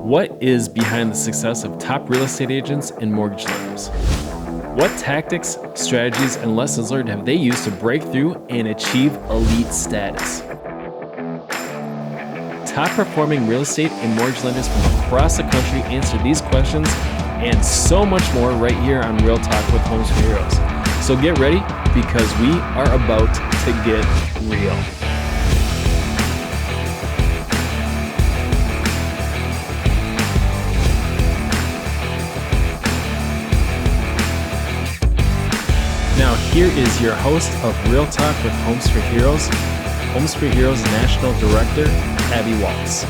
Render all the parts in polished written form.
What is behind the success of top real estate agents and mortgage lenders? What tactics, strategies, and lessons learned have they used to break through and achieve elite status? Top performing real estate and mortgage lenders from across the country answer these questions and so much more right here on Real Talk with Homes for Heroes. So get ready because we are about to get real. Now, here is your host of Real Talk with Homes for Heroes National Director, Abby Waltz.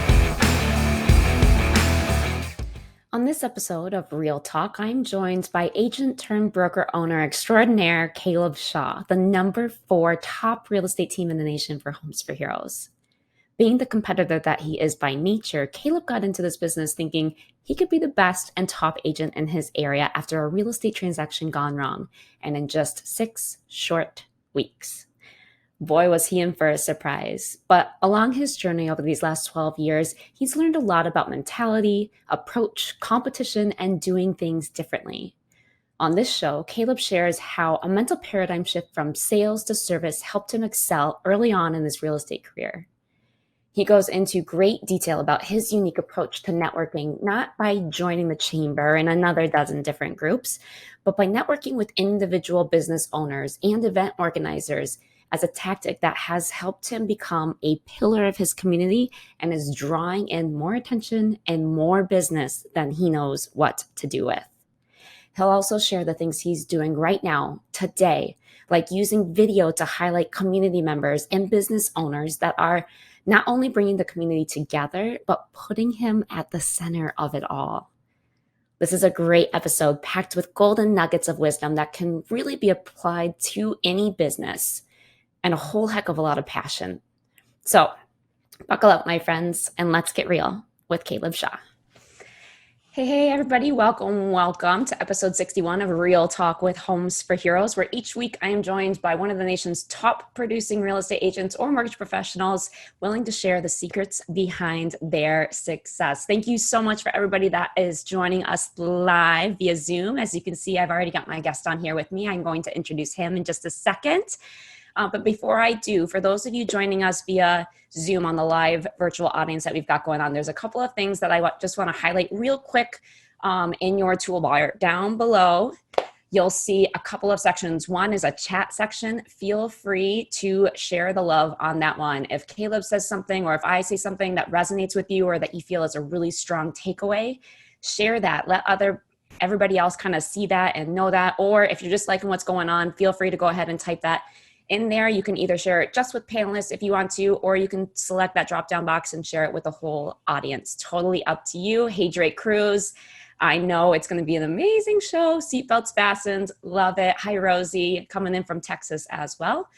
On this episode of Real Talk, I'm joined by agent turned broker owner extraordinaire Caleb Shaw, the number 4 top real estate team in the nation for Homes for Heroes. Being the competitor that he is by nature, Caleb got into this business thinking he could be the best and top agent in his area after a real estate transaction gone wrong, and in just 6 short weeks. Boy, was he in for a surprise. But along his journey over these last 12 years, he's learned a lot about mentality, approach, competition, and doing things differently. On this show, Caleb shares how a mental paradigm shift from sales to service helped him excel early on in his real estate career. He goes into great detail about his unique approach to networking, not by joining the chamber and another dozen different groups, but by networking with individual business owners and event organizers as a tactic that has helped him become a pillar of his community and is drawing in more attention and more business than he knows what to do with. He'll also share the things he's doing right now, today, like using video to highlight community members and business owners that are not only bringing the community together, but putting him at the center of it all. This is a great episode packed with golden nuggets of wisdom that can really be applied to any business and a whole heck of a lot of passion. So buckle up, my friends, and let's get real with Caleb Shaw. Hey, everybody. Welcome to episode 61 of Real Talk with Homes for Heroes, where each week I am joined by one of the nation's top producing real estate agents or mortgage professionals willing to share the secrets behind their success. Thank you so much for everybody that is joining us live via Zoom. As you can see, I've already got my guest on here with me. I'm going to introduce him in just a second. But before I do, for those of you joining us via Zoom on the live virtual audience that we've got going on, there's a couple of things that I just want to highlight real quick in your toolbar. Down below, you'll see a couple of sections. One is a chat section. Feel free to share the love on that one. If Caleb says something or if I say something that resonates with you or that you feel is a really strong takeaway, share that. Let everybody else kind of see that and know that. Or if you're just liking what's going on, feel free to go ahead and type that in there. You can either share it just with panelists if you want to, or you can select that drop-down box and share it with the whole audience. Totally up to you. Hey, Drake Cruz. I know it's going to be an amazing show. Seatbelts fastened. Love it. Hi, Rosie, coming in from Texas as well.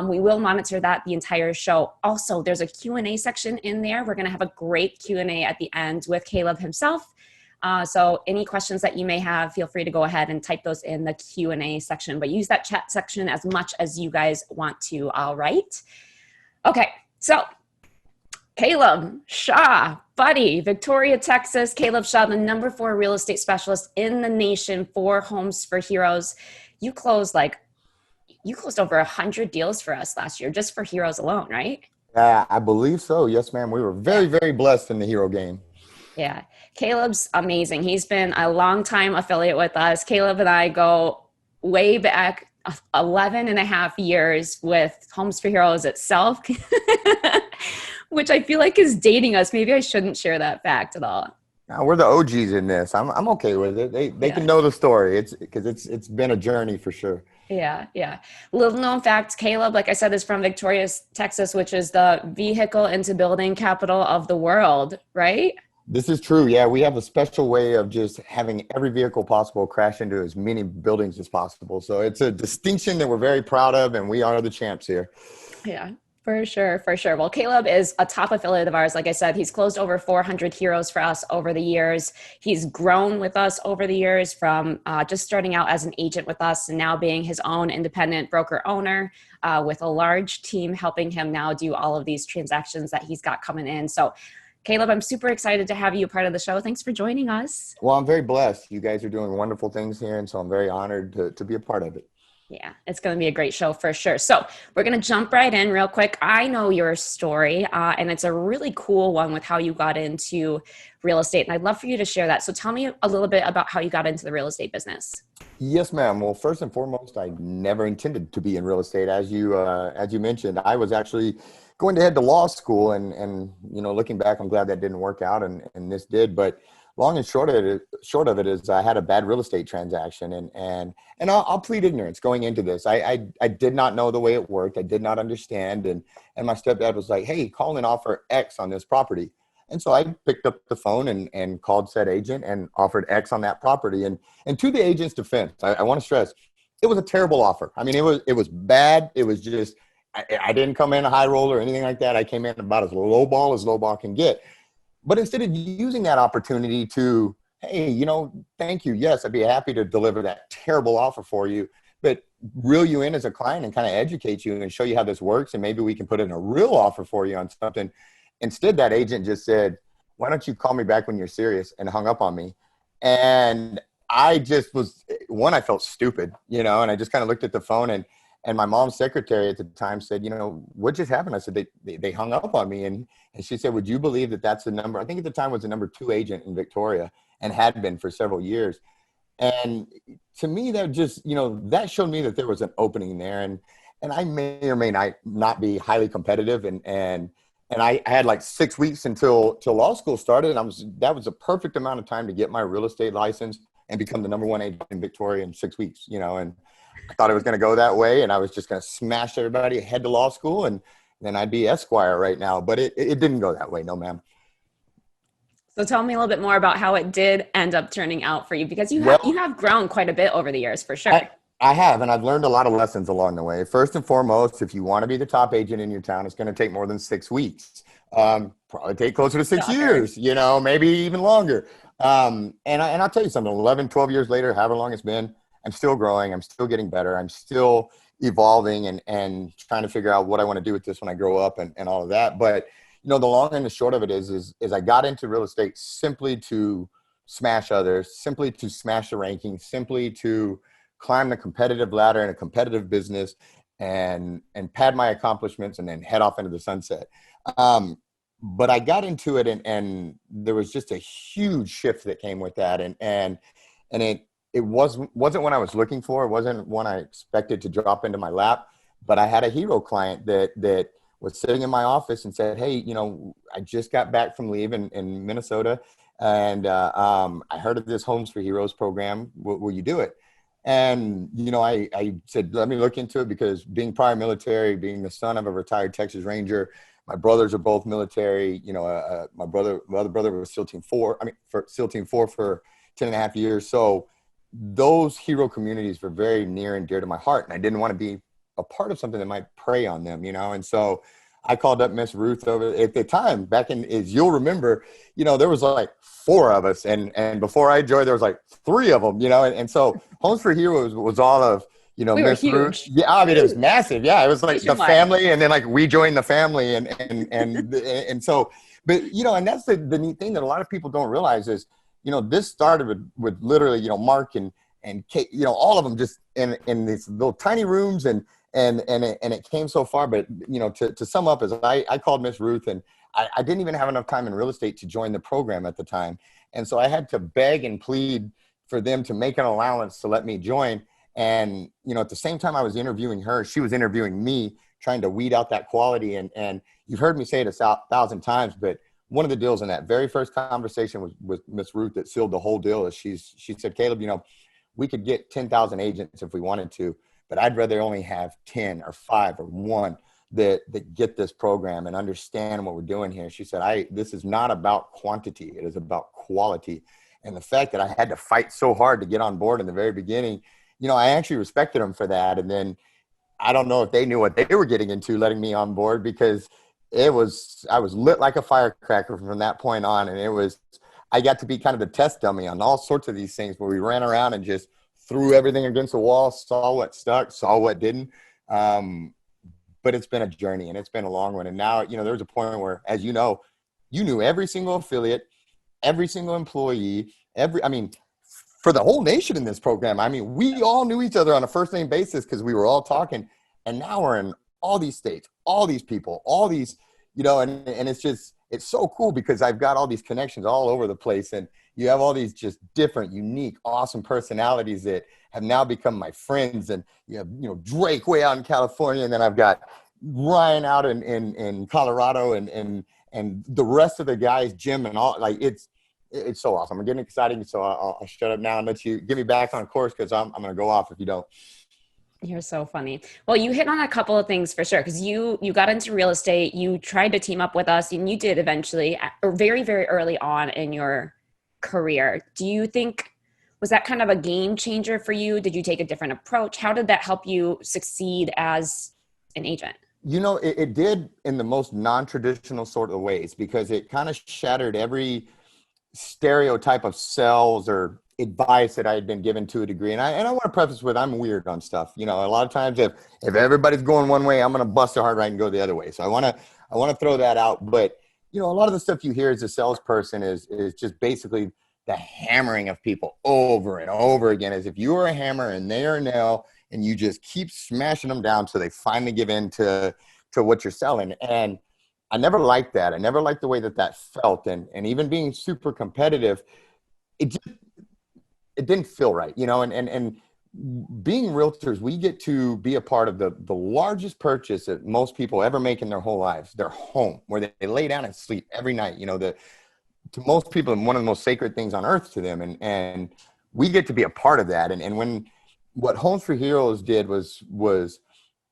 We will monitor that the entire show. Also, there's a Q&A section in there. We're going to have a great Q&A at the end with Caleb himself. So any questions that you may have, feel free to go ahead and type those in the Q&A section, but use that chat section as much as you guys want to. All right. Okay. So Caleb Shaw, buddy, Victoria, Texas. Caleb Shaw, the number 4 real estate specialist in the nation for Homes for Heroes. You closed over 100 deals for us last year, just for Heroes alone, right? I believe so. Yes, ma'am. We were very, very blessed in the hero game. Yeah. Caleb's amazing. He's been a long-time affiliate with us. Caleb and I go way back 11 and a half years with Homes for Heroes itself, which I feel like is dating us. Maybe I shouldn't share that fact at all. No, we're the OGs in this. I'm okay with it. They can know the story. It's been a journey for sure. Yeah. Little known fact, Caleb, like I said, is from Victoria, Texas, which is the vehicle into building capital of the world, right? This is true. Yeah, we have a special way of just having every vehicle possible crash into as many buildings as possible. So it's a distinction that we're very proud of, and we are the champs here. Yeah, for sure. Well, Caleb is a top affiliate of ours. Like I said, he's closed over 400 heroes for us over the years. He's grown with us over the years from just starting out as an agent with us and now being his own independent broker owner with a large team helping him now do all of these transactions that he's got coming in. So Caleb, I'm super excited to have you a part of the show. Thanks for joining us. Well, I'm very blessed. You guys are doing wonderful things here, and so I'm very honored to be a part of it. Yeah, it's going to be a great show for sure. So we're going to jump right in real quick. I know your story, and it's a really cool one with how you got into real estate, and I'd love for you to share that. So tell me a little bit about how you got into the real estate business. Yes, ma'am. Well, first and foremost, I never intended to be in real estate. As you mentioned, I was actually going to head to law school, and looking back, I'm glad that didn't work out, and this did. But long and short of it is I had a bad real estate transaction, and I'll plead ignorance going into this. I did not know the way it worked. I did not understand, and my stepdad was like, "Hey, call an offer X on this property." And so I picked up the phone and called said agent and offered X on that property. And to the agent's defense, I want to stress, it was a terrible offer. I mean, it was bad. It was just, I didn't come in a high roll or anything like that. I came in about as low ball can get. But instead of using that opportunity to, hey, thank you. Yes, I'd be happy to deliver that terrible offer for you, but reel you in as a client and kind of educate you and show you how this works. And maybe we can put in a real offer for you on something. Instead, that agent just said, "Why don't you call me back when you're serious?" and hung up on me. And I just I felt stupid, and I just kind of looked at the phone, and my mom's secretary at the time said, "What just happened?" I said, they hung up on me. And she said, "Would you believe that that's the number?" I think at the time was the number 2 agent in Victoria and had been for several years. And to me, that just, that showed me that there was an opening there. And I may or may not be highly competitive. And I had like 6 weeks till law school started. And that was a perfect amount of time to get my real estate license and become the number 1 agent in Victoria in 6 weeks, and I thought it was going to go that way. And I was just going to smash everybody, head to law school, and then I'd be Esquire right now. But it didn't go that way. No, ma'am. So tell me a little bit more about how it did end up turning out for you, because you have grown quite a bit over the years, for sure. I have, and I've learned a lot of lessons along the way. First and foremost, if you want to be the top agent in your town, it's going to take more than 6 weeks. Probably take closer to 6 years, maybe even longer. And I'll tell you something, 11, 12 years later, however long it's been, I'm still growing. I'm still getting better. I'm still evolving and trying to figure out what I want to do with this when I grow up and all of that. But, the long and the short of it is I got into real estate simply to smash others, simply to smash the rankings, simply to climb the competitive ladder in a competitive business and pad my accomplishments and then head off into the sunset. But I got into it and there was just a huge shift that came with that. And it wasn't what I was looking for. It wasn't one I expected to drop into my lap, but I had a hero client that was sitting in my office and said, "Hey, I just got back from leave in Minnesota. And I heard of this Homes for Heroes program. Will you do it?" And, I said, let me look into it, because being prior military, being the son of a retired Texas Ranger, my brothers are both military. My other brother was SEAL Team 4. For SEAL Team 4 for 10 and a half years. So those hero communities were very near and dear to my heart. And I didn't want to be a part of something that might prey on them, And so I called up Miss Ruth over at the time, back in, as you'll remember, there was like 4 of us. And before I joined, there was like 3 of them, and so Homes for Heroes was all of, Miss Ruth. Yeah, it was massive. Yeah, it was like the family, and then like we joined the family, and so, but and that's the neat thing that a lot of people don't realize is, this started with literally, Mark and Kate, all of them just in these little tiny rooms, and it came so far. But to sum up, is I called Miss Ruth, and I didn't even have enough time in real estate to join the program at the time, and so I had to beg and plead for them to make an allowance to let me join. And at the same time I was interviewing her, she was interviewing me, trying to weed out that quality. And you've heard me say it 1,000 times, but one of the deals in that very first conversation was with Miss Ruth that sealed the whole deal. Is she said, "Caleb, we could get 10,000 agents if we wanted to, but I'd rather only have 10 or 5 or 1 that get this program and understand what we're doing here." She said, "This is not about quantity. It is about quality." And the fact that I had to fight so hard to get on board in the very beginning, I actually respected them for that. And then I don't know if they knew what they were getting into letting me on board, because I was lit like a firecracker from that point on. And I got to be kind of the test dummy on all sorts of these things, where we ran around and just threw everything against the wall, saw what stuck, saw what didn't. But it's been a journey, and it's been a long one. And now, there was a point where, as You knew every single affiliate, every single employee, for the whole nation in this program. I mean, we all knew each other on a first name basis because we were all talking. And now we're in all these states, all these people, all these, and it's so cool because I've got all these connections all over the place. And you have all these just different, unique, awesome personalities that have now become my friends. And you have, Drake way out in California. And then I've got Ryan out in Colorado and the rest of the guys, Jim and all, like it's so awesome. I'm getting excited. So I'll shut up now and let you get me back on course because I'm going to go off if you don't. You're so funny. Well, you hit on a couple of things for sure, because you got into real estate. You tried to team up with us, and you did eventually, or very, very early on in your career. Do you think, was that kind of a game changer for you? Did you take a different approach? How did that help you succeed as an agent? It did in the most non-traditional sort of ways, because it kind of shattered every stereotype of sales or advice that I had been given to a degree. And I want to preface with, I'm weird on stuff. A lot of times if everybody's going one way, I'm going to bust a hard right and go the other way. So I want to throw that out. But, a lot of the stuff you hear as a salesperson is just basically the hammering of people over and over again, as if you are a hammer and they are a nail, and you just keep smashing them down till they finally give in to what you're selling. And I never liked that. I never liked the way that felt. And even being super competitive, it didn't feel right, and being realtors, we get to be a part of the largest purchase that most people ever make in their whole lives, their home, where they lay down and sleep every night. To most people, one of the most sacred things on earth to them. And we get to be a part of that. And when what Homes for Heroes did was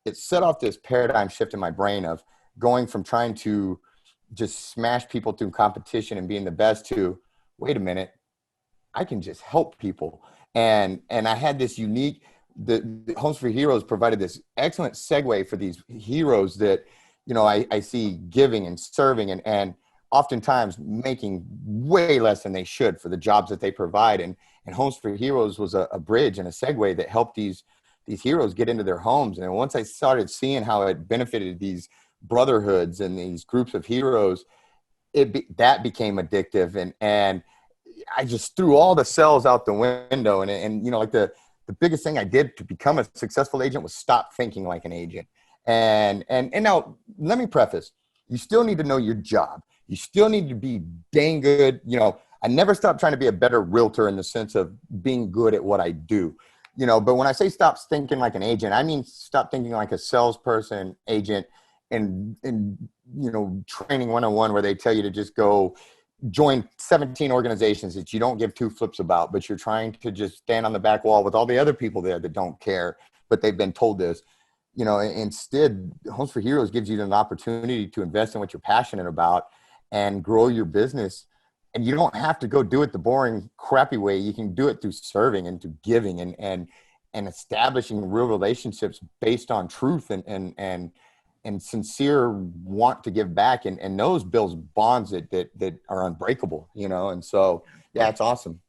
it set off this paradigm shift in my brain of going from trying to just smash people through competition and being the best to, wait a minute, I can just help people. And I had this unique, the Homes for Heroes provided this excellent segue for these heroes that, I see giving and serving and oftentimes making way less than they should for the jobs that they provide. And Homes for Heroes was a bridge and a segue that helped these heroes get into their homes. And once I started seeing how it benefited these brotherhoods and these groups of heroes, that became addictive. And I just threw all the cells out the window. And like the biggest thing I did to become a successful agent was stop thinking like an agent. And now let me preface, you still need to know your job. You still need to be dang good. I never stopped trying to be a better realtor in the sense of being good at what I do, but when I say stop thinking like an agent, I mean, stop thinking like a salesperson, agent, and training 101 where they tell you to just go join 17 organizations that you don't give two flips about, but you're trying to just stand on the back wall with all the other people there that don't care, but they've been told this. Instead, Homes for Heroes gives you an opportunity to invest in what you're passionate about and grow your business. And you don't have to go do it the boring, crappy way. You can do it through serving and through giving and establishing real relationships based on truth and sincere want to give back, and those builds bonds that are unbreakable, and so, yeah, it's awesome.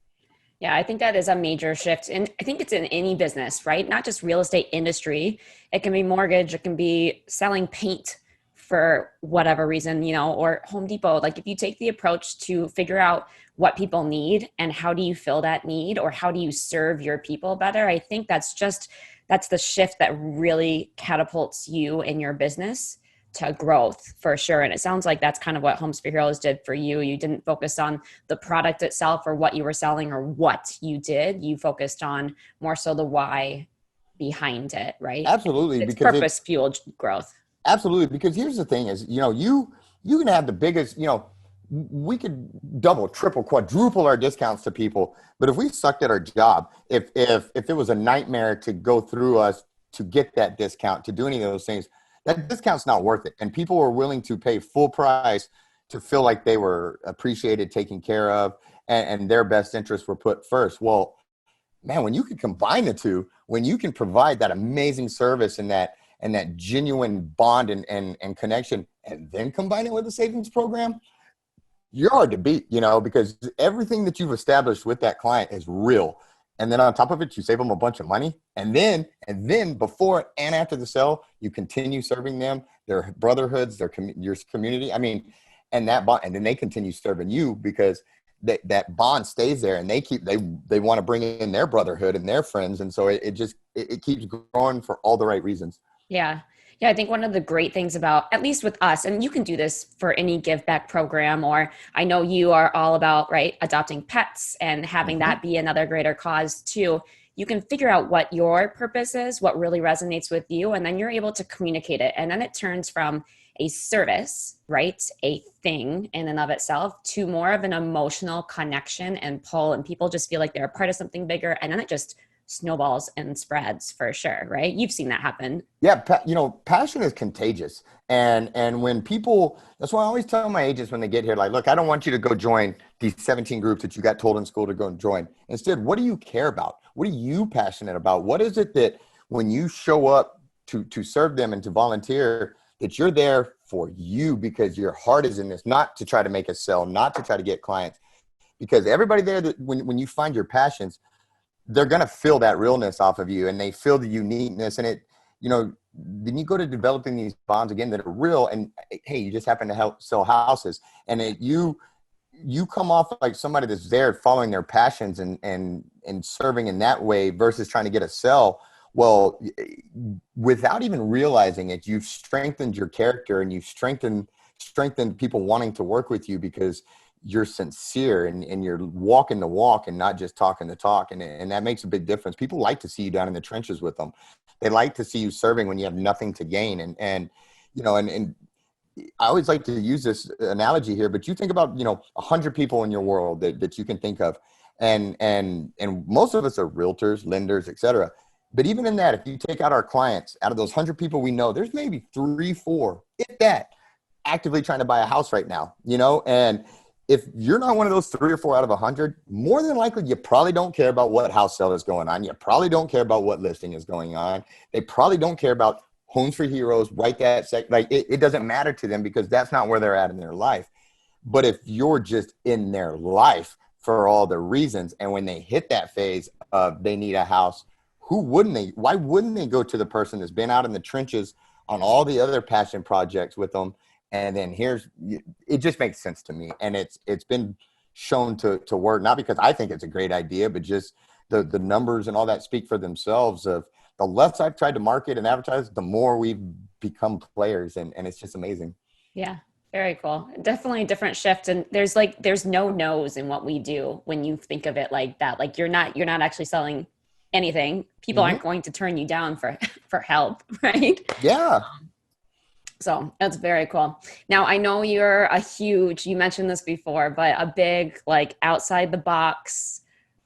Yeah, I think that is a major shift. And I think it's in any business, right? Not just real estate industry. It can be mortgage, it can be selling paint for whatever reason, or Home Depot. Like if you take the approach to figure out what people need and how do you fill that need, or how do you serve your people better, I think that's the shift that really catapults you in your business to growth for sure. And it sounds like that's kind of what Homes for Heroes did for you. You didn't focus on the product itself or what you were selling or what you did. You focused on more so the why behind it, right? Absolutely. It's purpose-fueled growth. Absolutely. Because here's the thing is, you can have the biggest, we could double, triple, quadruple our discounts to people. But if we sucked at our job, if it was a nightmare to go through us to get that discount, to do any of those things, that discount's not worth it. And people were willing to pay full price to feel like they were appreciated, taken care of, and their best interests were put first. Well, man, when you can combine the two, when you can provide that amazing service and that genuine bond and connection, and then combine it with a savings program, you're hard to beat, because everything that you've established with that client is real. And then on top of it, you save them a bunch of money. And then before and after the sale, you continue serving them, their brotherhoods, your community. I mean, and that bond, and then they continue serving you because that bond stays there, and they want to bring in their brotherhood and their friends. And so it keeps growing for all the right reasons. Yeah. Yeah. I think one of the great things about, at least with us, and you can do this for any give back program, or I know you are all about, right, adopting pets and having that be another greater cause too. You can figure out what your purpose is, what really resonates with you, and then you're able to communicate it. And then it turns from a service, right, a thing in and of itself, to more of an emotional connection and pull. And people just feel like they're a part of something bigger. And then it just snowballs and spreads for sure, right? You've seen that happen. Yeah, passion is contagious. And when people, that's why I always tell my agents when they get here, like, look, I don't want you to go join these 17 groups that you got told in school to go and join. Instead, what do you care about? What are you passionate about? What is it that when you show up to serve them and to volunteer, that you're there for you because your heart is in this, not to try to make a sell, not to try to get clients, because everybody there, that when you find your passions, they're going to feel that realness off of you, and they feel the uniqueness. And then you go to developing these bonds again that are real, and hey, you just happen to help sell houses, and you come off like somebody that's there following their passions and serving in that way versus trying to get a sell. Well, without even realizing it, you've strengthened your character, and you've strengthened people wanting to work with you because you're sincere and you're walking the walk and not just talking the talk. And that makes a big difference. People like to see you down in the trenches with them. They like to see you serving when you have nothing to gain. And I always like to use this analogy here, but you think about, 100 people in your world that you can think of. And most of us are realtors, lenders, et cetera. But even in that, if you take out our clients, out of those 100 people we know, there's maybe 3, 4, if that, actively trying to buy a house right now, and if you're not one of those 3 or 4 out of 100, more than likely, you probably don't care about what house sale is going on. You probably don't care about what listing is going on. They probably don't care about Homes for Heroes, right? It doesn't matter to them because that's not where they're at in their life. But if you're just in their life for all the reasons, and when they hit that phase of they need a house, why wouldn't they go to the person that's been out in the trenches on all the other passion projects with them? And then it just makes sense to me. And it's been shown to work, not because I think it's a great idea, but just the numbers and all that speak for themselves. Of the less I've tried to market and advertise, the more we've become players. And it's just amazing. Yeah. Very cool. Definitely a different shift. And there's no no's in what we do when you think of it like that. Like you're not actually selling anything. People aren't going to turn you down for help. Right. Yeah. So that's very cool. Now, I know you're you mentioned this before, but a big, like outside the box,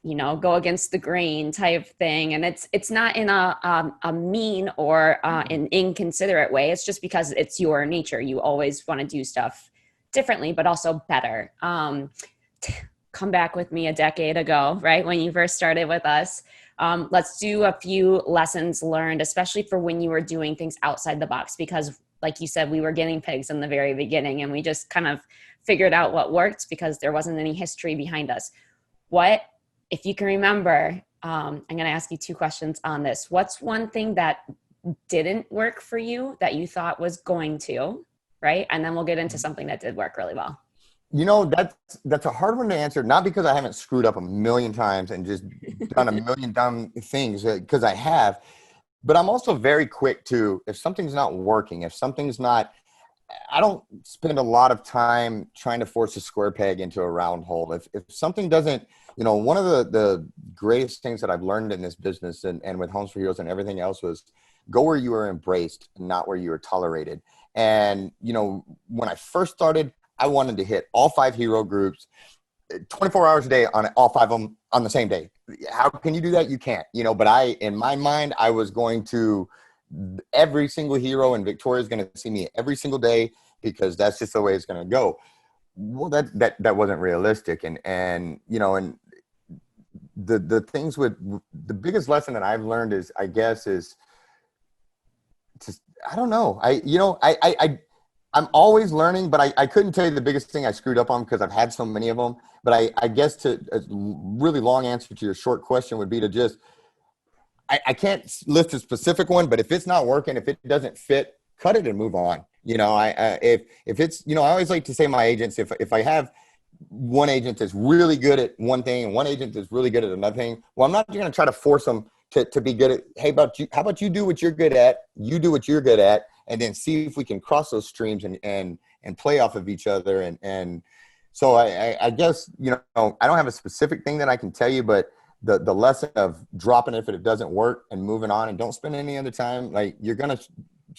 go against the grain type thing. And it's not in a mean or an inconsiderate way. It's just because it's your nature. You always want to do stuff differently, but also better. Come back with me a decade ago, right? When you first started with us. Let's do a few lessons learned, especially for when you were doing things outside the box, because like you said, we were guinea pigs in the very beginning, and we just kind of figured out what worked because there wasn't any history behind us. What, if you can remember, I'm going to ask you 2 questions on this. What's one thing that didn't work for you that you thought was going to, right? And then we'll get into something that did work really well. That's a hard one to answer, not because I haven't screwed up a million times and just done a million dumb things, because I have. But I'm also very quick to, if something's not working, I don't spend a lot of time trying to force a square peg into a round hole. If something doesn't, one of the greatest things that I've learned in this business and with Homes for Heroes and everything else was go where you are embraced, not where you are tolerated. And, when I first started, I wanted to hit all 5 hero groups 24 hours a day on all 5 of them on the same day. How can you do that? You can't, but in my mind, I was going to every single hero, and Victoria's going to see me every single day because that's just the way it's going to go. Well, that wasn't realistic. And the things with the biggest lesson that I've learned is I don't know. I'm always learning, but I couldn't tell you the biggest thing I screwed up on because I've had so many of them. But I guess a really long answer to your short question would be to just, I can't list a specific one, but if it's not working, if it doesn't fit, cut it and move on. You know, if it's, you know, I always like to say to my agents, if I have one agent that's really good at one thing and one agent that's really good at another thing, well, I'm not going to try to force them to be good at, hey, how about you do what you're good at, you do what you're good at, and then see if we can cross those streams and play off of each other. And so I guess, you know, I don't have a specific thing that I can tell you, but the lesson of dropping it if it doesn't work and moving on, and don't spend any other time. Like,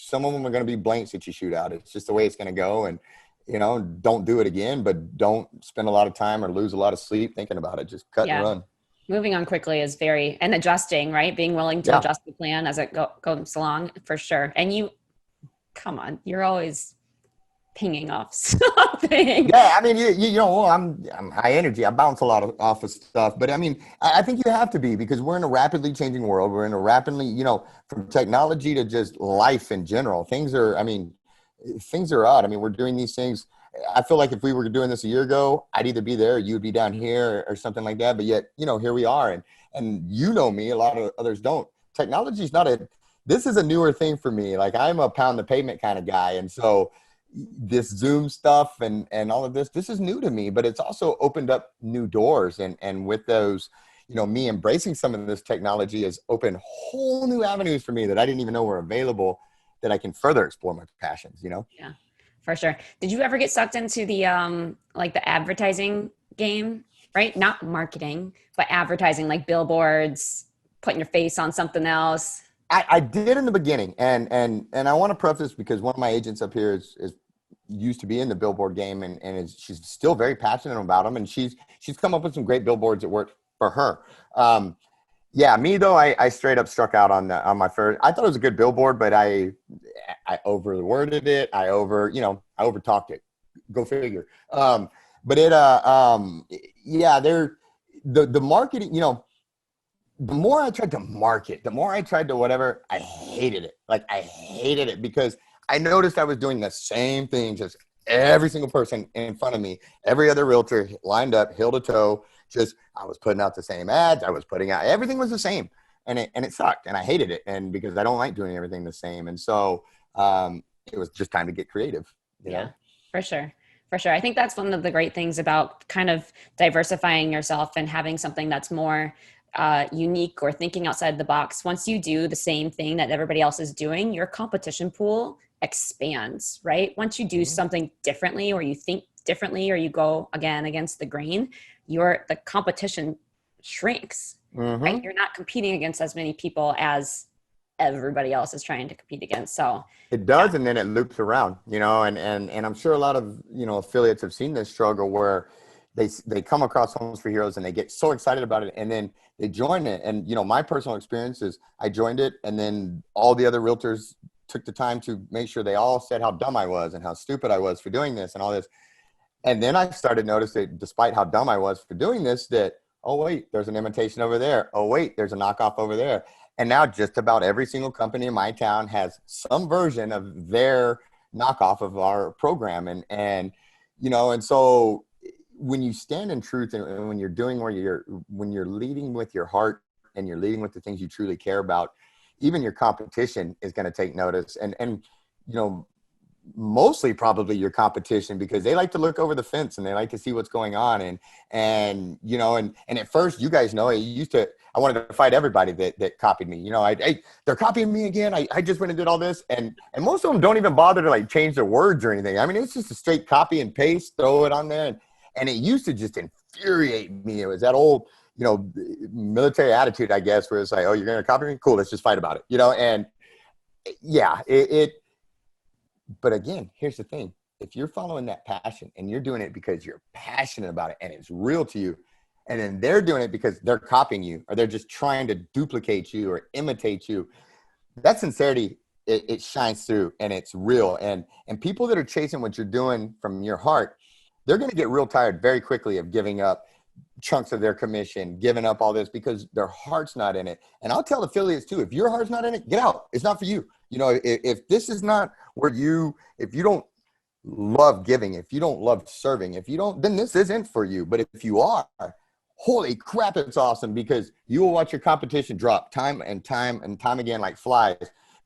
some of them are going to be blanks that you shoot out. It's just the way it's going to go. And, you know, don't do it again, but don't spend a lot of time or lose a lot of sleep thinking about it. Just cut and run. Moving on quickly is and adjusting, right? Being willing to adjust the plan as it goes along, for sure. And come on, you're always pinging off something. Yeah, I mean, you know, well, I'm high energy. I bounce a lot off of stuff, but I mean, I think you have to be, because we're in a rapidly changing world. We're in a rapidly, you know, from technology to just life in general. Things are odd. I mean, we're doing these things. I feel like if we were doing this a year ago, I'd either be there or you'd be down here or something like that. But yet, you know, here we are. And you know me, a lot of others don't. Technology is this is a newer thing for me. Like, I'm a pound the pavement kind of guy. And so this Zoom stuff and all of this is new to me, but it's also opened up new doors. And with those, you know, me embracing some of this technology has opened whole new avenues for me that I didn't even know were available, that I can further explore my passions, you know? Yeah, for sure. Did you ever get sucked into the, like the advertising game, right? Not marketing, but advertising, like billboards, putting your face on something else? I did in the beginning, and I want to preface, because one of my agents up here is used to be in the billboard game, and she's still very passionate about them, and she's come up with some great billboards that work for her. Yeah, me though, I straight up struck out on my first. I thought it was a good billboard, but I overworded it. I overtalked it. Go figure. But the marketing, you know. The more I tried to market, the more I tried to whatever, I hated it. Like, I hated it, because I noticed I was doing the same thing, just every single person in front of me, every other realtor lined up, heel to toe, I was putting out the same ads. I was putting out, everything was the same, and it sucked, and I hated it. And because I don't like doing everything the same. And so it was just time to get creative, you know? For sure. For sure. I think that's one of the great things about kind of diversifying yourself and having something that's more unique or thinking outside the box. Once you do the same thing that everybody else is doing, your competition pool expands, right? Once you do something differently, or you think differently, or you go again against the grain, the competition shrinks, right? You're not competing against as many people as everybody else is trying to compete against. So it does. And then it loops around, you know, and I'm sure a lot of, you know, affiliates have seen this struggle where they come across Homes for Heroes and they get so excited about it, and then they join it. And, you know, my personal experience is I joined it, and then all the other realtors took the time to make sure they all said how dumb I was and how stupid I was for doing this and all this. And then I started noticing, despite how dumb I was for doing this, that, oh, wait, there's an imitation over there. Oh, wait, there's a knockoff over there. And now just about every single company in my town has some version of their knockoff of our program. And you know, and so when you stand in truth, and when you're doing when you're leading with your heart, and you're leading with the things you truly care about, even your competition is going to take notice. And you know, mostly probably your competition, because they like to look over the fence and they like to see what's going on. And you know, and at first, you guys know, I wanted to fight everybody that copied me. You know, they're copying me again. I just went and did all this, and most of them don't even bother to like change their words or anything. I mean, it's just a straight copy and paste, throw it on there. And it used to just infuriate me. It was that old, you know, military attitude, I guess, where it's like, oh, you're going to copy me? Cool, let's just fight about it, you know? And yeah, but again, here's the thing. If you're following that passion and you're doing it because you're passionate about it and it's real to you, and then they're doing it because they're copying you, or they're just trying to duplicate you or imitate you, that sincerity, it shines through, and it's real. And people that are chasing what you're doing from your heart, they're going to get real tired very quickly of giving up chunks of their commission, giving up all this, because their heart's not in it. And I'll tell affiliates too, if your heart's not in it, get out. It's not for you. You know, if this is not where if you don't love giving, if you don't love serving, then this isn't for you. But if you are, holy crap, it's awesome, because you will watch your competition drop time and time and time again like flies,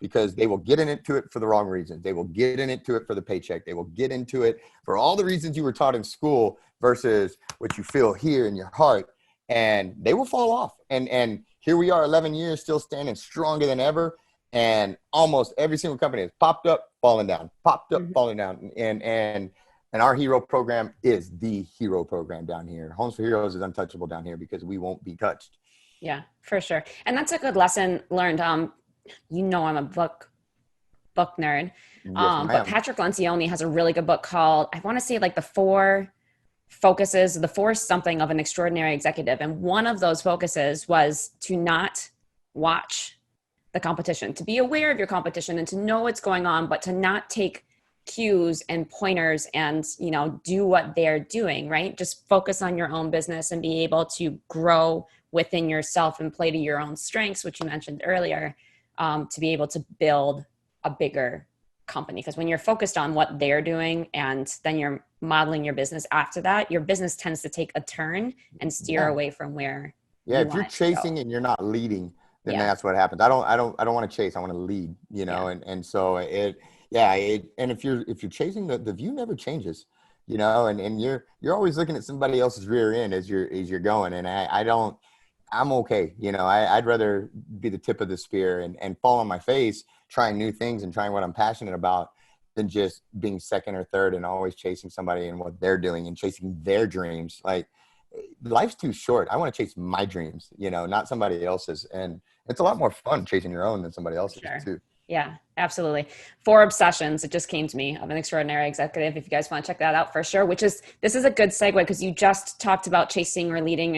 because they will get into it for the wrong reasons. They will get into it for the paycheck. They will get into it for all the reasons you were taught in school versus what you feel here in your heart. And they will fall off. And here we are 11 years still standing stronger than ever. And almost every single company has popped up, falling down, popped up, falling down. And our hero program is the hero program down here. Homes for Heroes is untouchable down here because we won't be touched. Yeah, for sure. And that's a good lesson learned. You know, I'm a book nerd. Yes, but Patrick Lencioni has a really good book called, I want to say like the 4 focuses, the 4 something of an extraordinary executive. And one of those focuses was to not watch the competition, to be aware of your competition and to know what's going on, but to not take cues and pointers and, you know, do what they're doing, right? Just focus on your own business and be able to grow within yourself and play to your own strengths, which you mentioned earlier, to be able to build a bigger company. Because when you're focused on what they're doing and then you're modeling your business after that, your business tends to take a turn and steer away from where if you're chasing and you're not leading, then that's what happens. I don't want to chase. I want to lead, you know? And so and if you're chasing, the view never changes, you know, and you're always looking at somebody else's rear end as you're going. And I'm okay. You know, I'd rather be the tip of the spear and fall on my face, trying new things and trying what I'm passionate about than just being second or third and always chasing somebody and what they're doing and chasing their dreams. Like, life's too short. I want to chase my dreams, you know, not somebody else's. And it's a lot more fun chasing your own than somebody else's too. Yeah, absolutely. 4 obsessions. It just came to me of an extraordinary executive. If you guys want to check that out for sure, this is a good segue because you just talked about chasing or leading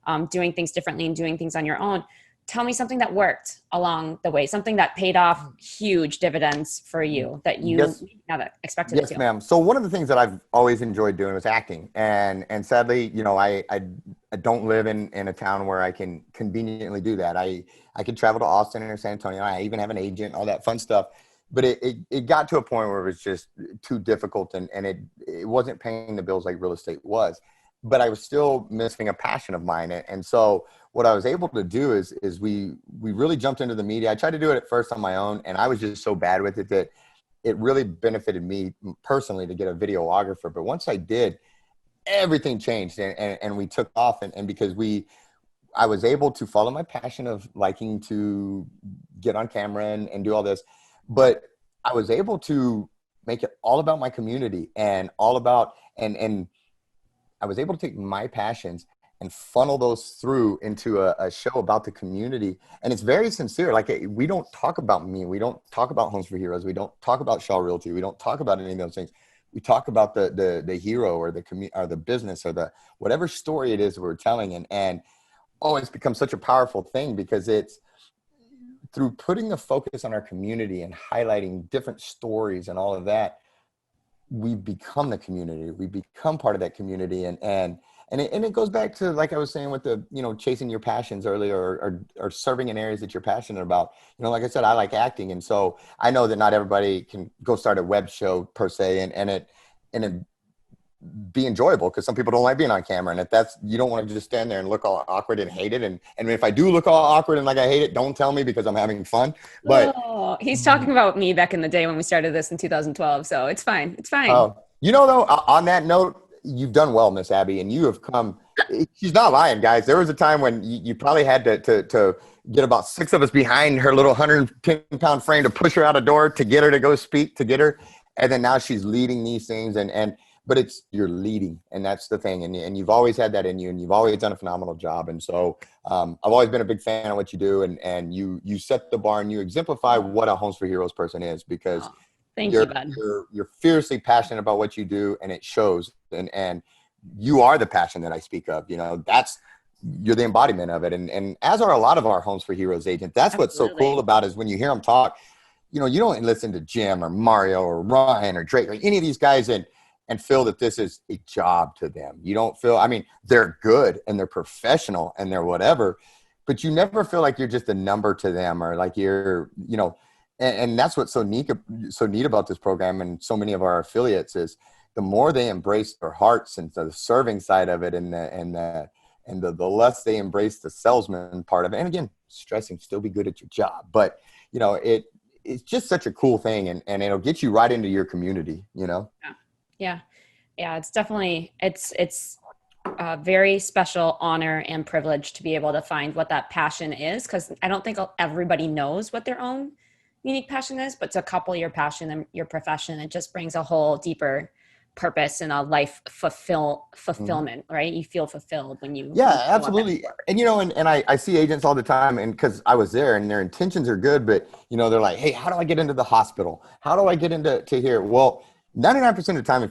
and doing things differently and doing things on your own. Tell me something that worked along the way, something that paid off huge dividends for you that you never expected to do. Yes, ma'am. So one of the things that I've always enjoyed doing was acting. And sadly, you know, I don't live in a town where I can conveniently do that. I could travel to Austin or San Antonio. I even have an agent, all that fun stuff. But it got to a point where it was just too difficult and it wasn't paying the bills like real estate was. But I was still missing a passion of mine. And so what I was able to do is we really jumped into the media. I tried to do it at first on my own, and I was just so bad with it that it really benefited me personally to get a videographer. But once I did, everything changed and we took off. And because I was able to follow my passion of liking to get on camera and do all this, but I was able to make it all about my community and all about, and I was able to take my passions and funnel those through into a show about the community. And it's very sincere. Like, we don't talk about me. We don't talk about Homes for Heroes. We don't talk about Shaw Realty. We don't talk about any of those things. We talk about the hero or the business or the whatever story it is we're telling. And it's become such a powerful thing because it's through putting the focus on our community and highlighting different stories and all of that, we become the community. We become part of that community. And it goes back to, like I was saying, with the, you know, chasing your passions earlier or serving in areas that you're passionate about. You know, like I said, I like acting. And so I know that not everybody can go start a web show per se and it be enjoyable because some people don't like being on camera. And if you don't want to just stand there and look all awkward and hate it. And if I do look all awkward and like I hate it, don't tell me because I'm having fun. But he's talking about me back in the day when we started this in 2012. So it's fine. It's fine. You know, though, on that note, you've done well, Miss Abby, and you have come. She's not lying, guys. There was a time when you probably had to get about 6 of us behind her little 110-pound frame to push her out a door to get her to go speak, to get her. And then now she's leading these things. But you're leading, and that's the thing. And you've always had that in you, and you've always done a phenomenal job. And so I've always been a big fan of what you do, and you set the bar and you exemplify what a Homes for Heroes person is because thank you, bud. You're fiercely passionate about what you do, and it shows. And you are the passion that I speak of. You know, you're the embodiment of it. And as are a lot of our Homes for Heroes agents. That's what's so cool about it is when you hear them talk, you know, you don't listen to Jim or Mario or Ryan or Drake or any of these guys and feel that this is a job to them. You don't feel, I mean, they're good and they're professional and they're whatever, but you never feel like you're just a number to them or like you're, you know, and that's what's so neat about this program and so many of our affiliates is the more they embrace their hearts and the serving side of it and the less they embrace the salesman part of it. And again, stressing, still be good at your job. But, you know, it's just such a cool thing, and it'll get you right into your community, you know? Yeah. It's definitely, it's a very special honor and privilege to be able to find what that passion is. Because I don't think everybody knows what their own unique passion is, but to couple your passion and your profession, it just brings a whole deeper purpose and a life fulfillment, right? You feel fulfilled when you Yeah, show up at absolutely. work. And, and I see agents all the time, and because I was there and their intentions are good, but, they're like, hey, how do I get into the hospital? How do I get into here? Well, 99% of the time,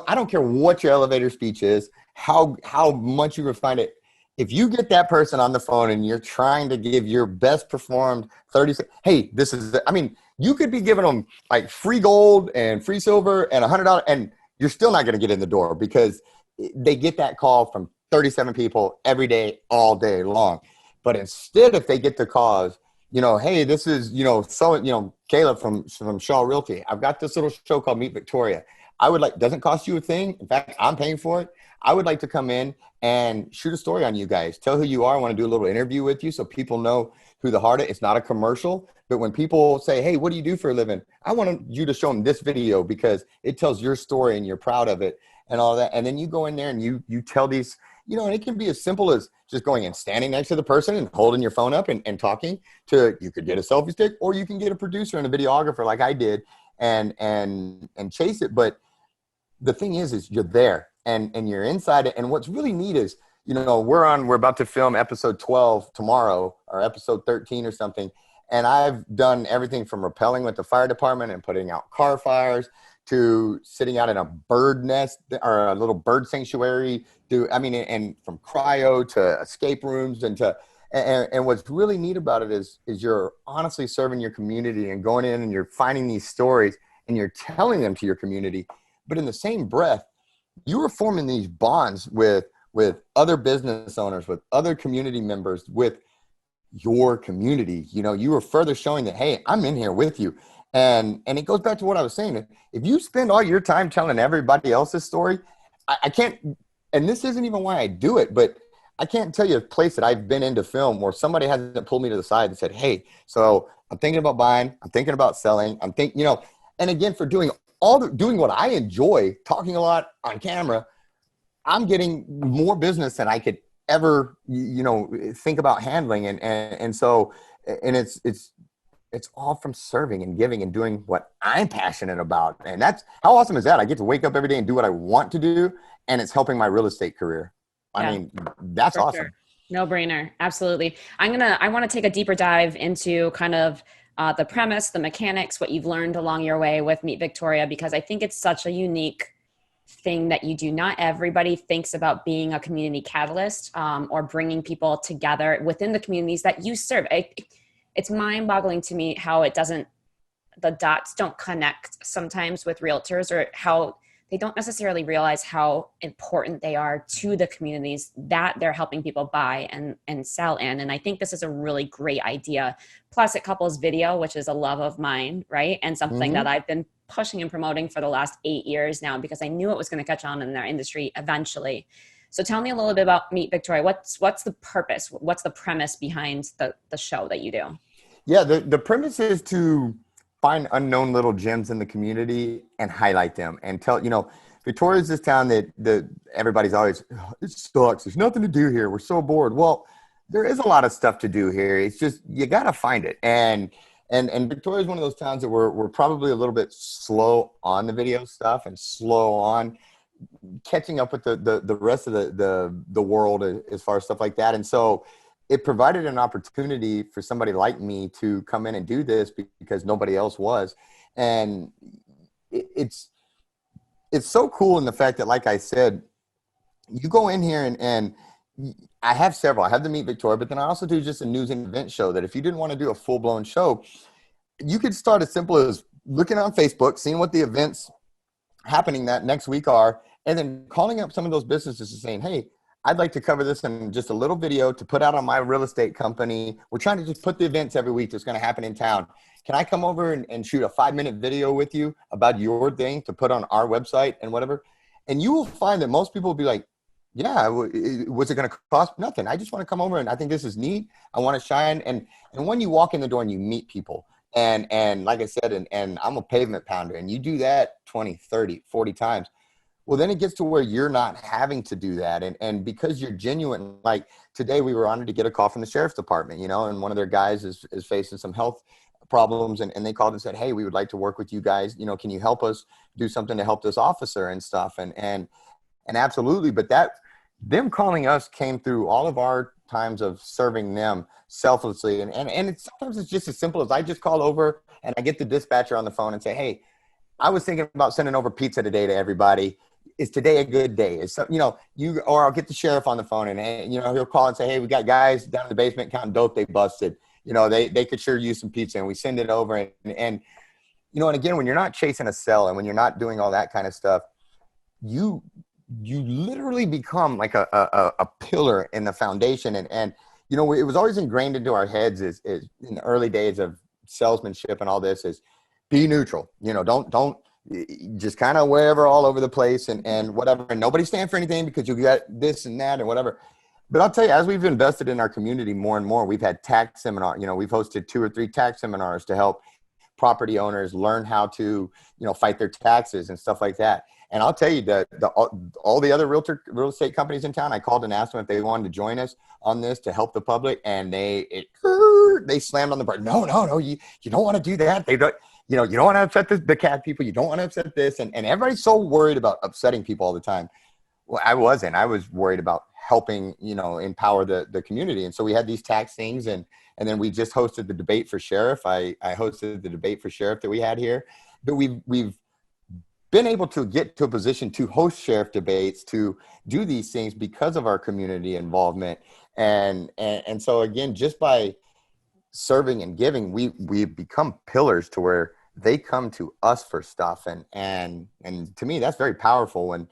I don't care what your elevator speech is, how much you refine it. If you get that person on the phone and you're trying to give your best performed 30 seconds, hey, you could be giving them like free gold and free silver and $100, and you're still not going to get in the door because they get that call from 37 people every day, all day long. But instead, if they get the calls, hey, this is, Caleb from Shaw Realty. I've got this little show called Meet Victoria. Doesn't cost you a thing. In fact, I'm paying for it. I would like to come in and shoot a story on you guys. Tell who you are. I want to do a little interview with you so people know who the heart is. It's not a commercial, but when people say, hey, what do you do for a living? I want you to show them this video because it tells your story and you're proud of it and all that. And then you go in there and you tell these, and it can be as simple as just going and standing next to the person and holding your phone up and talking to, you could get a selfie stick, or you can get a producer and a videographer like I did and chase it. But the thing is you're there and you're inside it. And what's really neat is, we're about to film episode 12 tomorrow, or episode 13 or something. And I've done everything from rappelling with the fire department and putting out car fires to sitting out in a bird nest or a little bird sanctuary, and from cryo to escape rooms and what's really neat about it is you're honestly serving your community and going in and you're finding these stories and you're telling them to your community. But in the same breath, you are forming these bonds with other business owners, with other community members, with your community. You are further showing that, hey, I'm in here with you. And it goes back to what I was saying. If you spend all your time telling everybody else's story, I can't, and this isn't even why I do it, but I can't tell you a place that I've been in to film where somebody hasn't pulled me to the side and said, hey, so I'm thinking about buying, I'm thinking about selling, and again, for doing what I enjoy, talking a lot on camera, I'm getting more business than I could ever, think about handling. And so it's all from serving and giving and doing what I'm passionate about. And that's, how awesome is that? I get to wake up every day and do what I want to do. And it's helping my real estate career. Yeah, That's awesome. Sure. No brainer. Absolutely. I want to take a deeper dive into kind of the premise, the mechanics, what you've learned along your way with Meet Victoria, because I think it's such a unique thing that you do. Not everybody thinks about being a community catalyst or bringing people together within the communities that you serve. It's mind-boggling to me how the dots don't connect sometimes with realtors, or how they don't necessarily realize how important they are to the communities that they're helping people buy and sell in. And I think this is a really great idea. Plus it couples video, which is a love of mine, right? And something that I've been pushing and promoting for the last 8 years now, because I knew it was going to catch on in our industry eventually. So tell me a little bit about Meet Victoria. What's the purpose? What's the premise behind the show that you do? Yeah, the premise is to find unknown little gems in the community and highlight them and tell, Victoria's this town that everybody's always, oh, it sucks. There's nothing to do here. We're so bored. Well, there is a lot of stuff to do here. It's just, you got to find it. And Victoria is one of those towns that we're probably a little bit slow on the video stuff and slow on catching up with the rest of the world as far as stuff like that. And so it provided an opportunity for somebody like me to come in and do this because nobody else was. And it's so cool in the fact that, like I said, you go in here and I have several. I have the Meet Victoria, but then I also do just a news and event show that if you didn't want to do a full-blown show, you could start as simple as looking on Facebook, seeing what the events happening that next week are, and then calling up some of those businesses and saying, hey, I'd like to cover this in just a little video to put out on my real estate company. We're trying to just put the events every week that's going to happen in town. Can I come over and shoot a 5-minute video with you about your thing to put on our website and whatever? And you will find that most people will be like, yeah, was it going to cost nothing? I just want to come over and I think this is neat. I want to shine. And when you walk in the door and you meet people, And like I said, and I'm a pavement pounder, and you do that 20, 30, 40 times. Well, then it gets to where you're not having to do that. And because you're genuine, like today we were honored to get a call from the sheriff's department, and one of their guys is facing some health problems. And they called and said, hey, we would like to work with you guys. Can you help us do something to help this officer and stuff? And absolutely. But them calling us came through all of our times of serving them selflessly. And sometimes it's just as simple as I just call over and I get the dispatcher on the phone and say, hey, I was thinking about sending over pizza today to everybody. Is today a good day? Or I'll get the sheriff on the phone and, he'll call and say, hey, we got guys down in the basement counting dope they busted. They could sure use some pizza, and we send it over. And again, when you're not chasing a cell and when you're not doing all that kind of stuff, you literally become like a pillar in the foundation. And it was always ingrained into our heads is in the early days of salesmanship and all this is be neutral. Don't just kind of wherever all over the place and whatever. And nobody stand for anything because you got this and that and whatever. But I'll tell you, as we've invested in our community more and more, we've had tax seminars. We've hosted 2 or 3 tax seminars to help property owners learn how to, fight their taxes and stuff like that. And I'll tell you that all the other real estate companies in town, I called and asked them if they wanted to join us on this to help the public. And they slammed on the button. No, you don't want to do that. They don't. You don't want to upset the cat people. You don't want to upset this. And everybody's so worried about upsetting people all the time. Well, I wasn't. I was worried about helping, empower the community. And so we had these tax things. And then we just hosted the debate for sheriff. I hosted the debate for sheriff that we had here. But we've been able to get to a position to host sheriff debates, to do these things because of our community involvement. And so, again, just by serving and giving, we've become pillars to where they come to us for stuff. And to me, that's very powerful when,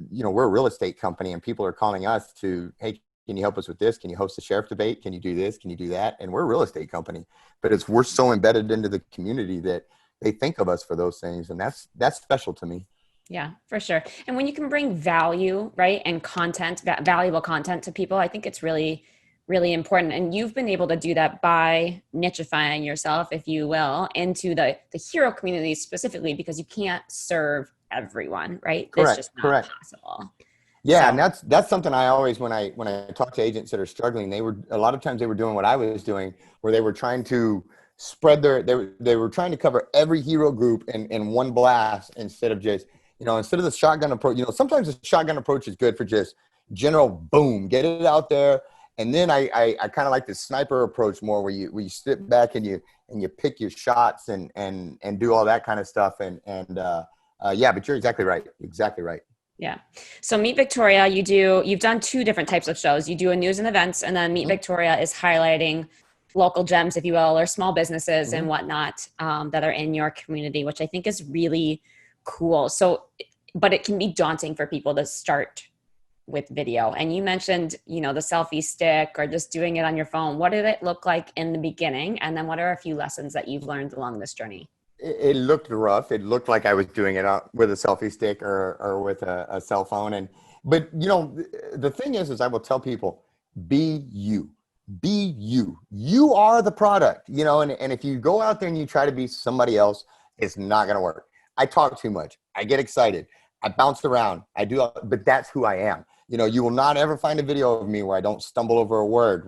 we're a real estate company and people are calling us to, hey, can you help us with this? Can you host a sheriff debate? Can you do this? Can you do that? And we're a real estate company, but we're so embedded into the community that they think of us for those things. And that's special to me. Yeah, for sure. And when you can bring value, right, and content, valuable content to people, I think it's really, really important. And you've been able to do that by nichifying yourself, if you will, into the hero community specifically, because you can't serve everyone, right? Correct. It's just not possible. Yeah. So. And that's something I always, when I talk to agents that are struggling, a lot of times they were doing what I was doing, where they were trying to spread they were trying to cover every hero group in one blast instead of just, instead of the shotgun approach. Sometimes the shotgun approach is good for just general boom, get it out there. And then I kind of like the sniper approach more, where you sit back and you pick your shots and do all that kind of stuff. Yeah, but you're exactly right. Exactly right. Yeah. So Meet Victoria, you've done 2 different types of shows. You do a news and events, and then Meet Victoria is highlighting local gems, if you will, or small businesses and whatnot that are in your community, which I think is really cool. So, but it can be daunting for people to start with video. And you mentioned, the selfie stick or just doing it on your phone. What did it look like in the beginning? And then what are a few lessons that you've learned along this journey? It looked rough. It looked like I was doing it with a selfie stick or with a cell phone. But the thing is I will tell people, be you. Be you. You are the product, and if you go out there and you try to be somebody else, it's not going to work. I talk too much. I get excited. I bounce around. But that's who I am. You will not ever find a video of me where I don't stumble over a word,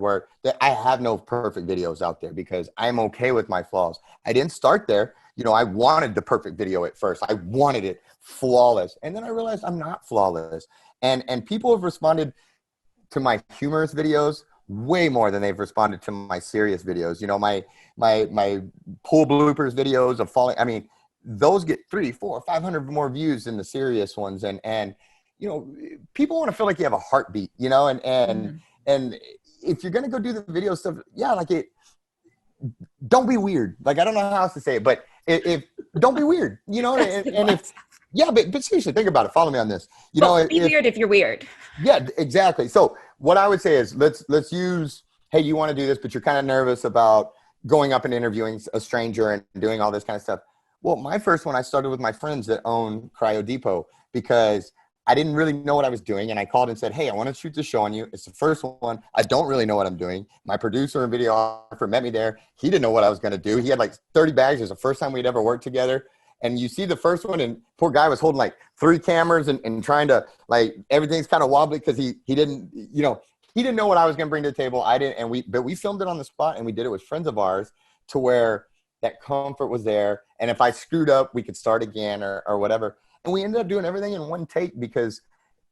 I have no perfect videos out there because I'm okay with my flaws. I didn't start there. I wanted the perfect video at first. I wanted it flawless. And then I realized I'm not flawless. And people have responded to my humorous videos way more than they've responded to my serious videos. My pool bloopers videos of falling. I mean, those get 300, 400, 500 more views than the serious ones. And people want to feel like you have a heartbeat, and if you're going to go do the video stuff, don't be weird. Like, I don't know how else to say it, but if don't be weird, but seriously, think about it. Follow me on this. Be weird if you're weird. Yeah, exactly. So what I would say is let's use, hey, you want to do this, but you're kind of nervous about going up and interviewing a stranger and doing all this kind of stuff. Well, my first one, I started with my friends that own Cryo Depot because I didn't really know what I was doing. And I called and said, hey, I want to shoot this show on you. It's the first one. I don't really know what I'm doing. My producer and videographer met me there. He didn't know what I was going to do. He had like 30 bags. It was the first time we'd ever worked together. And you see the first one, and poor guy was holding like 3 cameras and trying to, like, everything's kind of wobbly because he didn't, you know, he didn't know what I was going to bring to the table. I didn't. But we filmed it on the spot, and we did it with friends of ours to where that comfort was there. And if I screwed up, we could start again or whatever. And we ended up doing everything in one take because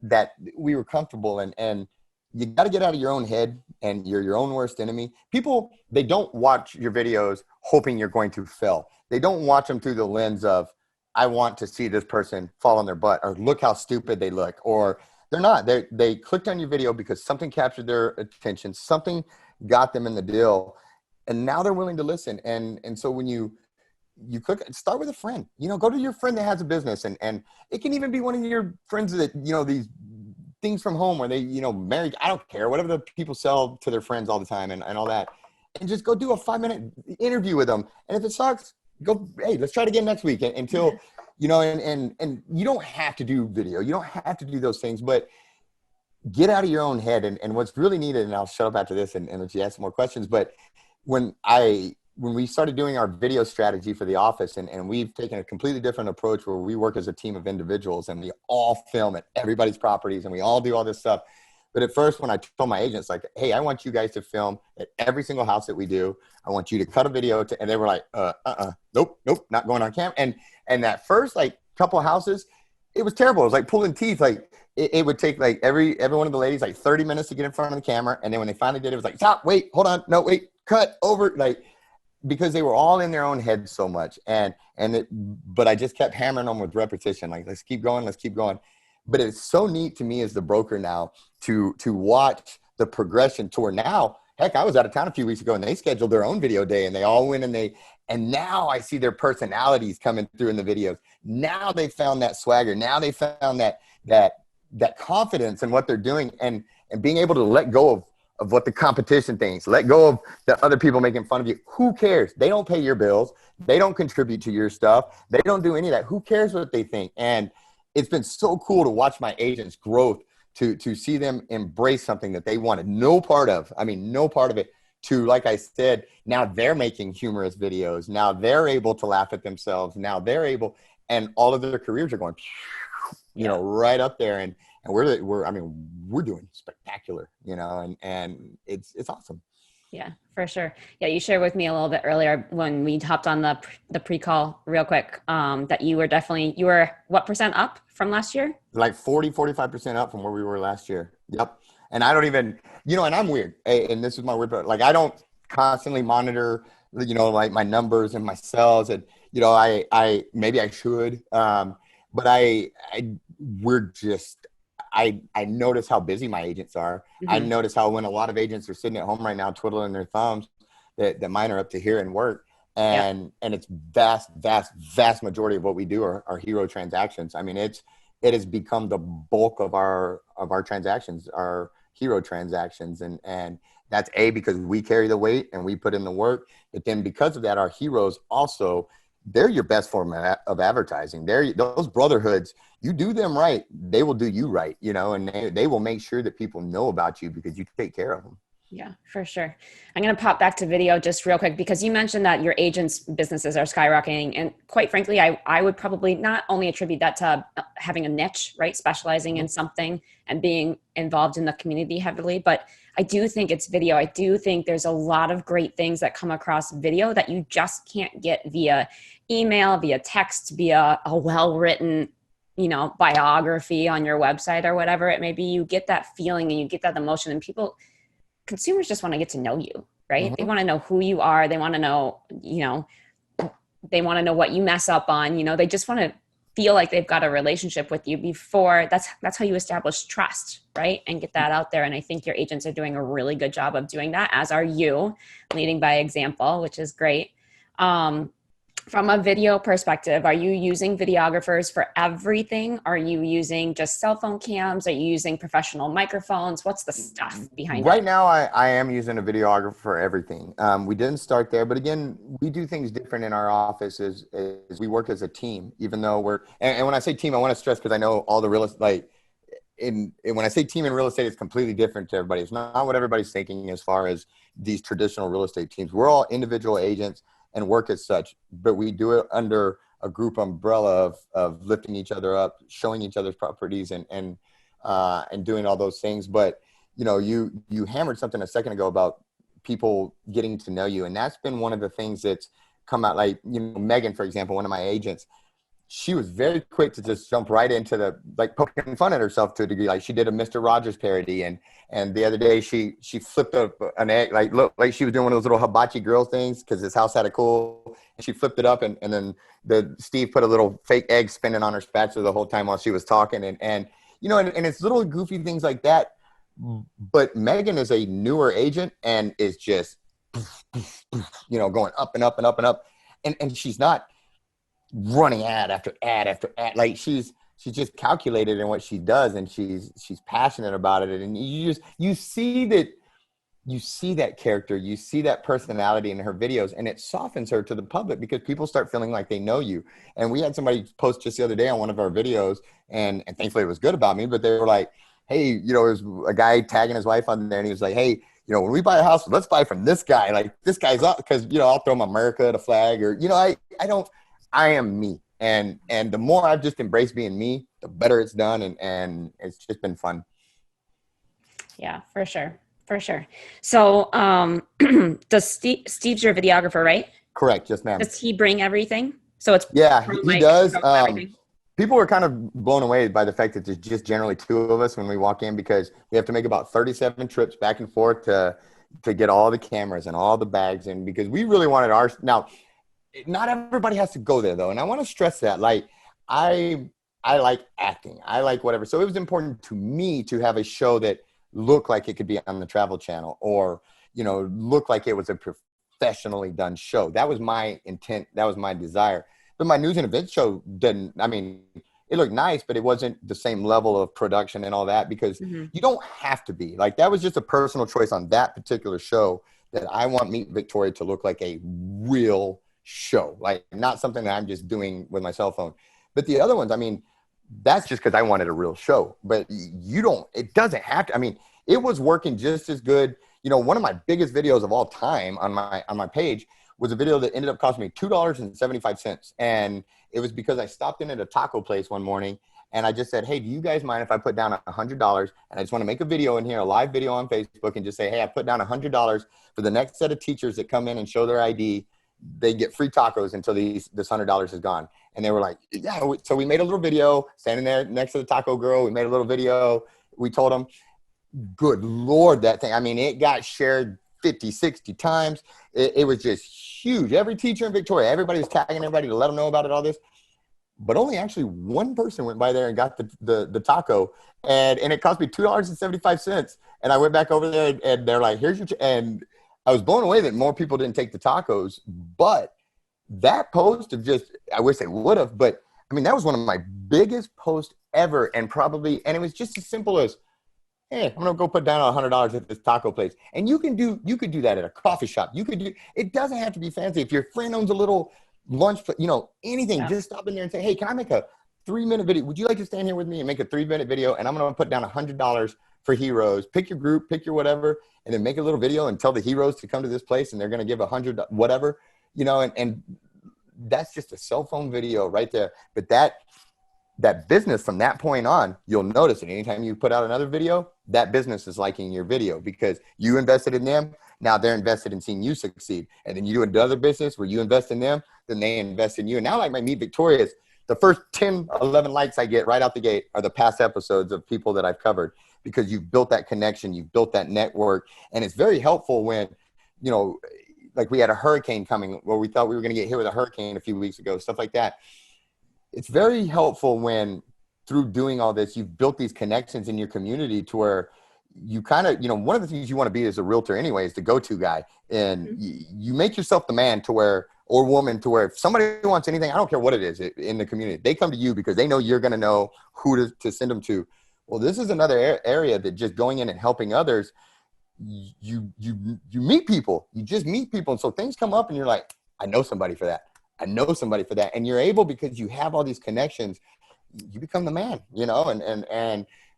that we were comfortable. And you got to get out of your own head, and you're your own worst enemy. People, they don't watch your videos hoping you're going to fail. They don't watch them through the lens of, I want to see this person fall on their butt, or look how stupid they look, or they're not. They clicked on your video because something captured their attention, something got them in the deal, and now they're willing to listen. And so when you click, start with a friend, you know, go to your friend that has a business, and it can even be one of your friends that, you know, these things from home where they, you know, married, I don't care, whatever the people sell to their friends all the time and all that, and just go do a 5-minute interview with them. And if it sucks, go, hey, let's try it again next week until, you know, and you don't have to do video. You don't have to do those things, but get out of your own head. And what's really needed, and I'll shut up after this and let you ask some more questions. But when we started doing our video strategy for the office, and we've taken a completely different approach where we work as a team of individuals, and we all film at everybody's properties, and we all do all this stuff. But at first, when I told my agents, like, hey, I want you guys to film at every single house that we do. I want you to cut a video and they were like, nope, not going on camera. And that first, like, couple of houses, it was terrible. It was like pulling teeth. Like, it would take like every one of the ladies like 30 minutes to get in front of the camera. And then when they finally did it, was like, stop, wait, hold on, no, wait, cut, over, like, because they were all in their own head so much. But I just kept hammering them with repetition. Like, let's keep going. But it's so neat to me as the broker now to watch the progression toward now. Heck, I was out of town a few weeks ago, and they scheduled their own video day, and they all went, and now I see their personalities coming through in the videos. Now they found that swagger. Now they found that confidence in what they're doing, and being able to let go of what the competition thinks, let go of the other people making fun of you. Who cares? They don't pay your bills. They don't contribute to your stuff. They don't do any of that. Who cares what they think? And it's been so cool to watch my agents' growth, to see them embrace something that they wanted no part of. I mean, no part of it, to, like I said, now they're making humorous videos. Now they're able to laugh at themselves. Now they're able, and all of their careers are going, you know, right up there. And we're doing spectacular, you know, and it's awesome. Yeah, for sure. Yeah, you shared with me a little bit earlier when we hopped on the pre-call real quick, that you were what percent up from last year? Like 45% up from where we were last year. Yep. And I don't even, you know, and I'm weird, and this is my weird part. Like, I don't constantly monitor, you know, like my numbers and my sales, and, you know, I maybe I should, but I notice how busy my agents are. Mm-hmm. I notice how, when a lot of agents are sitting at home right now twiddling their thumbs, that mine are up to here and work. And it's vast majority of what we do are hero transactions. I mean, it has become the bulk of our transactions, our hero transactions. And that's because we carry the weight and we put in the work. But then because of that, our heroes also, they're your best form of advertising. Those brotherhoods, you do them right, they will do you right, you know, and they will make sure that people know about you because you take care of them. Yeah, for sure. I'm going to pop back to video just real quick, because you mentioned that your agents' businesses are skyrocketing. And quite frankly, I would probably not only attribute that to having a niche, right? Specializing in something and being involved in the community heavily, but I do think it's video. I do think there's a lot of great things that come across video that you just can't get via email, via text, via a well-written, you know, biography on your website or whatever it may be. You get that feeling and you get that emotion, and consumers just want to get to know you, right? Mm-hmm. They want to know who you are. They want to know, you know, they want to know what you mess up on, you know, they just want to feel like they've got a relationship with you before. That's how you establish trust, right? And get that out there. And I think your agents are doing a really good job of doing that, as are you, leading by example, which is great. From a video perspective, are you using videographers for everything? Are you using just cell phone cams? Are you using professional microphones? What's the stuff behind it? Right now, I am using a videographer for everything. We didn't start there, but again, we do things different in our office as we work as a team, even though and when I say team, I want to stress, because I know all the real estate, like when I say team in real estate, it's completely different to everybody. It's not what everybody's thinking as far as these traditional real estate teams. We're all individual agents and work as such, but we do it under a group umbrella of lifting each other up, showing each other's properties, and doing all those things. But you hammered something a second ago about people getting to know you, and that's been one of the things that's come out. Like Megan, for example, one of my agents, she was very quick to just jump right into the poking fun at herself to a degree. Like she did a Mr. Rogers parody, and the other day she flipped up an egg, looked like she was doing one of those little hibachi grill things because his house had a cool, and she flipped it up, and then Steve put a little fake egg spinning on her spatula the whole time while she was talking, and it's little goofy things like that. But Megan is a newer agent and is just going up and up and up and up, and she's not running ad after ad after ad. Like she's just calculated in what she does, and she's passionate about it. And you see that character, you see that personality in her videos, and it softens her to the public because people start feeling like they know you. And we had somebody post just the other day on one of our videos, and thankfully it was good about me, but they were like, hey, it was a guy tagging his wife on there, and he was like, hey, when we buy a house, let's buy from this guy. Like this guy's up, because I'll throw him America at a flag, or I am me. And the more I've just embraced being me, the better it's done. And it's just been fun. Yeah, for sure. For sure. So does Steve's your videographer, right? Correct. Yes, ma'am. Does he bring everything? So it's he does. People were kind of blown away by the fact that there's just generally two of us when we walk in, because we have to make about 37 trips back and forth to get all the cameras and all the bags in, because we really wanted ours. Now, not everybody has to go there though. And I want to stress that, like, I like acting. I like whatever. So it was important to me to have a show that looked like it could be on the Travel Channel, or, look like it was a professionally done show. That was my intent. That was my desire. But my news and events show it looked nice, but it wasn't the same level of production and all that, because you don't have to be. Like, that was just a personal choice on that particular show, that I want Meet Victoria to look like a real show, like not something that I'm just doing with my cell phone. But the other ones, that's just because I wanted a real show. But it doesn't have to. It was working just as good. One of my biggest videos of all time on my page was a video that ended up costing me $2.75. And it was because I stopped in at a taco place one morning, and I just said, hey, do you guys mind if I put down $100? And I just want to make a video in here, a live video on Facebook, and just say, hey, I put down $100 for the next set of teachers that come in and show their ID. They get free tacos until this $100 is gone. And they were like, yeah. So we made a little video standing there next to the taco girl. We made a little video. We told them, good Lord, that thing. It got shared 50, 60 times. It was just huge. Every teacher in Victoria, everybody was tagging everybody to let them know about it, all this. But only actually one person went by there and got the taco. And it cost me $2.75. And I went back over there, and they're like, here's your and I was blown away that more people didn't take the tacos. But that post of I wish they would have, but that was one of my biggest posts ever. And it was just as simple as, hey, I'm going to go put down $100 at this taco place. And you could do that at a coffee shop. It doesn't have to be fancy. If your friend owns a little lunch, anything, just stop in there and say, hey, can I make a 3-minute video? Would you like to stand here with me and make a 3-minute video? And I'm going to put down $100 for heroes. Pick your group, pick your whatever, and then make a little video and tell the heroes to come to this place, and they're going to give $100, whatever, and that's just a cell phone video right there. But that business from that point on, you'll notice it. Anytime you put out another video, that business is liking your video because you invested in them. Now they're invested in seeing you succeed. And then you do another business where you invest in them, then they invest in you. And now, like my Meet Victoria's, the first 10, 11 likes I get right out the gate are the past episodes of people that I've covered, because you've built that connection, you've built that network. And it's very helpful when, like we had a hurricane coming where we thought we were going to get hit with a hurricane a few weeks ago, stuff like that. It's very helpful when, through doing all this, you've built these connections in your community to where you kind of, one of the things you want to be as a realtor anyway is the go-to guy. And you make yourself the man to where, or woman to where, if somebody wants anything, I don't care what it is in the community, they come to you because they know you're going to know who to send them to. Well, this is another area that just going in and helping others, you meet people, you just meet people. And so things come up and you're like, I know somebody for that. I know somebody for that. And you're able, because you have all these connections, you become the man,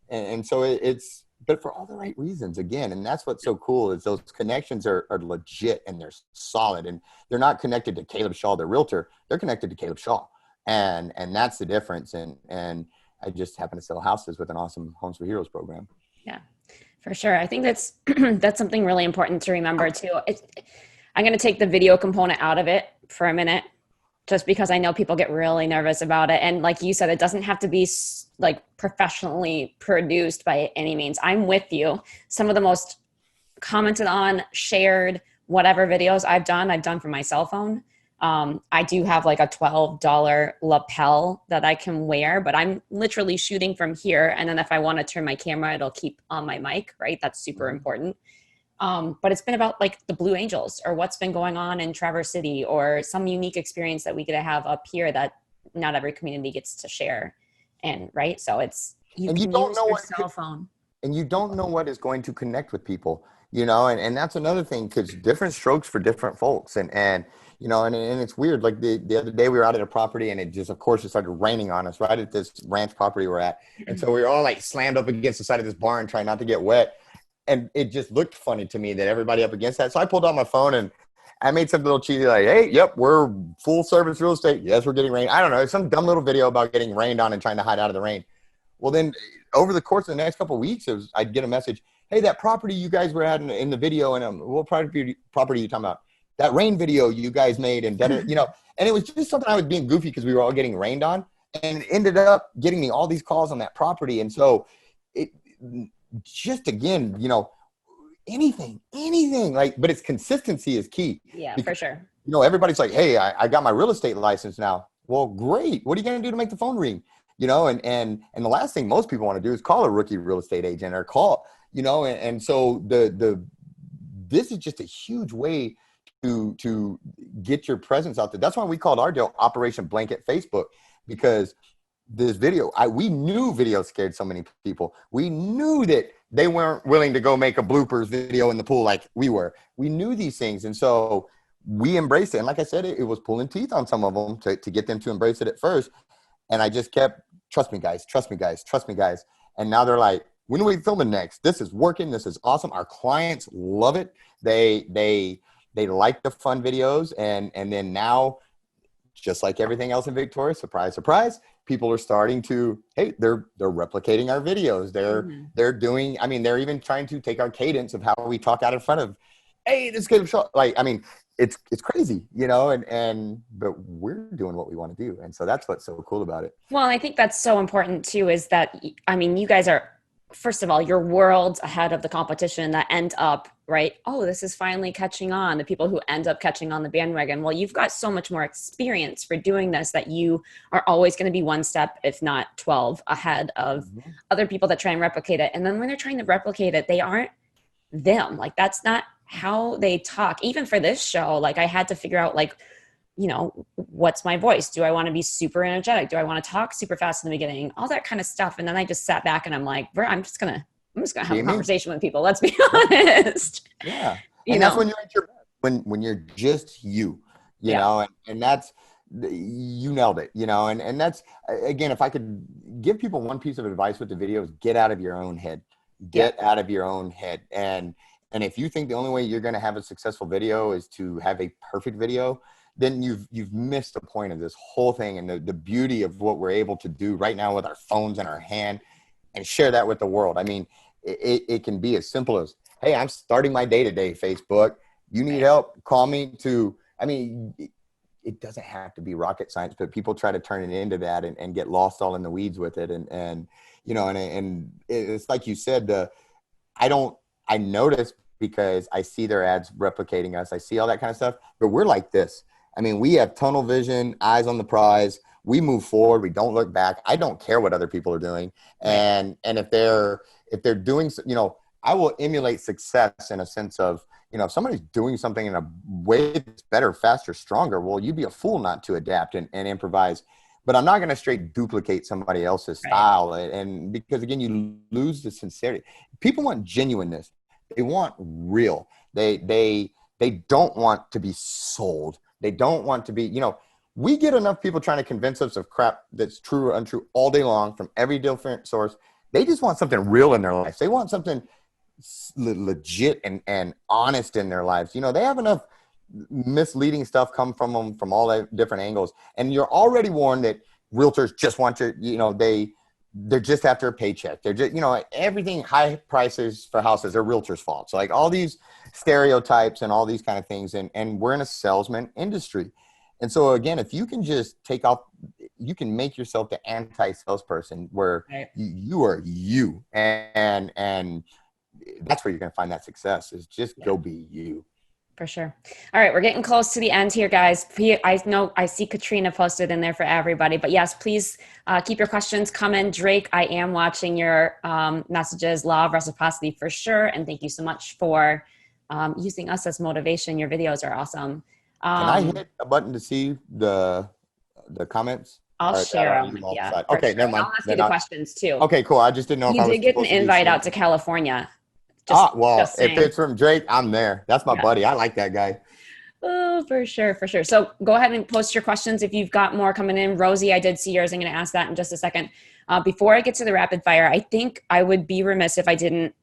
And so it's, but for all the right reasons again. And that's what's so cool is those connections are legit and they're solid, and they're not connected to Caleb Shaw, the realtor. They're connected to Caleb Shaw. And that's the difference. And I just happen to sell houses with an awesome Homes for Heroes program. Yeah, for sure. I think that's that's something really important to remember too. I'm going to take the video component out of it for a minute, just because I know people get really nervous about it. And like you said, it doesn't have to be like professionally produced by any means. I'm with you. Some of the most commented on, shared, whatever videos I've done from my cell phone. I do have like a $12 lapel that I can wear, but I'm literally shooting from here. And then if I want to turn my camera, it'll keep on my mic, right? That's super important. But it's been about like the Blue Angels or what's been going on in Traverse City or some unique experience that we get to have up here that not every community gets to share. And right. So it's, you can use your cell phone. And you don't know what is going to connect with people, you know, and that's another thing, because different strokes for different folks. And you know, and it's weird. Like the other day we were out at a property and it just, of course, it started raining on us right at this ranch property we're at. And so we were all like slammed up against the side of this barn trying not to get wet. And it just looked funny to me that everybody up against that. So I pulled out my phone and I made some little cheesy like, hey, yep, we're full service real estate. Yes, we're getting rained. I don't know. Some dumb little video about getting rained on and trying to hide out of the rain. Well, then over the course of the next couple of weeks, I'd get a message. Hey, that property you guys were at in the video, and what property are you talking about? That rain video you guys made, and you know, and it was just something I was being goofy because we were all getting rained on, and it ended up getting me all these calls on that property. And so it just, again, you know, anything like, but it's consistency is key. Yeah, because, for sure. you know, everybody's like, hey, I got my real estate license now. Well, great. What are you going to do to make the phone ring? You know, and the last thing most people want to do is call a rookie real estate agent or call, you know, and so this is just a huge way to get your presence out there. That's why we called our deal Operation Blanket Facebook, because this video, we knew video scared so many people. We knew that they weren't willing to go make a bloopers video in the pool like we were. We knew these things. And so we embraced it. And like I said, it was pulling teeth on some of them to get them to embrace it at first. And I just kept, trust me, guys, trust me, guys, trust me, guys. And now they're like, when are we filming next? This is working. This is awesome. Our clients love it. They like the fun videos. And then now, just like everything else in Victoria, surprise, surprise, people are starting to, hey, they're replicating our videos. They're doing, I mean, they're even trying to take our cadence of how we talk out in front of, hey, this Caleb Shaw. Like, I mean, it's crazy, you know, but we're doing what we want to do. And so that's what's so cool about it. Well, I think that's so important too, is that, I mean, you guys are, first of all, you're worlds ahead of the competition that end up, right? Oh, this is finally catching on. The people who end up catching on the bandwagon. Well, you've got so much more experience for doing this that you are always going to be one step, if not 12 ahead of other people that try and replicate it. And then when they're trying to replicate it, they aren't them. Like, that's not how they talk. Even for this show, like, I had to figure out, like, you know, what's my voice? Do I want to be super energetic? Do I want to talk super fast in the beginning? All that kind of stuff. And then I just sat back and I'm like, I'm just gonna have a conversation with people. Let's be honest. Yeah. And that's when you're at your best, when you're just you know, and that's, you nailed it, you know, and that's, again, if I could give people one piece of advice with the videos, get out of your own head, out of your own head. And if you think the only way you're going to have a successful video is to have a perfect video, then you've missed the point of this whole thing and the beauty of what we're able to do right now with our phones in our hand and share that with the world. I mean, it can be as simple as, hey, I'm starting my day today, Facebook. You need help? Call me I mean, it doesn't have to be rocket science, but people try to turn it into that and get lost all in the weeds with it. And you know, and it's like you said, I notice because I see their ads replicating us. I see all that kind of stuff, but we're like this. I mean, we have tunnel vision, eyes on the prize. We move forward. We don't look back. I don't care what other people are doing. And if they're doing, you know, I will emulate success in a sense of, you know, if somebody's doing something in a way that's better, faster, stronger, well, you'd be a fool not to adapt and improvise. But I'm not going to straight duplicate somebody else's style. And because, again, you lose the sincerity. People want genuineness. They want real. They don't want to be sold. They don't want to be, you know, we get enough people trying to convince us of crap that's true or untrue all day long from every different source. They just want something real in their life. They want something legit and honest in their lives. You know, they have enough misleading stuff come from them from all the different angles. And you're already warned that realtors just want to, you know, they're just after a paycheck. They're just, you know, everything high prices for houses are realtors' fault. So like all these stereotypes and all these kind of things. And we're in a salesman industry. And so again, if you can just take off, you can make yourself the anti-salesperson where you are you. And that's where you're going to find that success is just go be you. For sure. All right. We're getting close to the end here, guys. I know I see Katrina posted in there for everybody, but yes, please keep your questions coming. Drake, I am watching your messages, law of reciprocity for sure. And thank you so much for using us as motivation. Your videos are awesome. Can I hit a button to see the comments? I'll share them. Yeah. Okay. Sure. Never mind. I'll ask you the questions too. Okay, cool. I just didn't know if I was You did get an invite out to California. If it's from Drake, I'm there. That's my buddy. I like that guy. Oh, for sure. For sure. So go ahead and post your questions. If you've got more coming in, Rosie, I did see yours. I'm going to ask that in just a second. Before I get to the rapid fire, I think I would be remiss if I didn't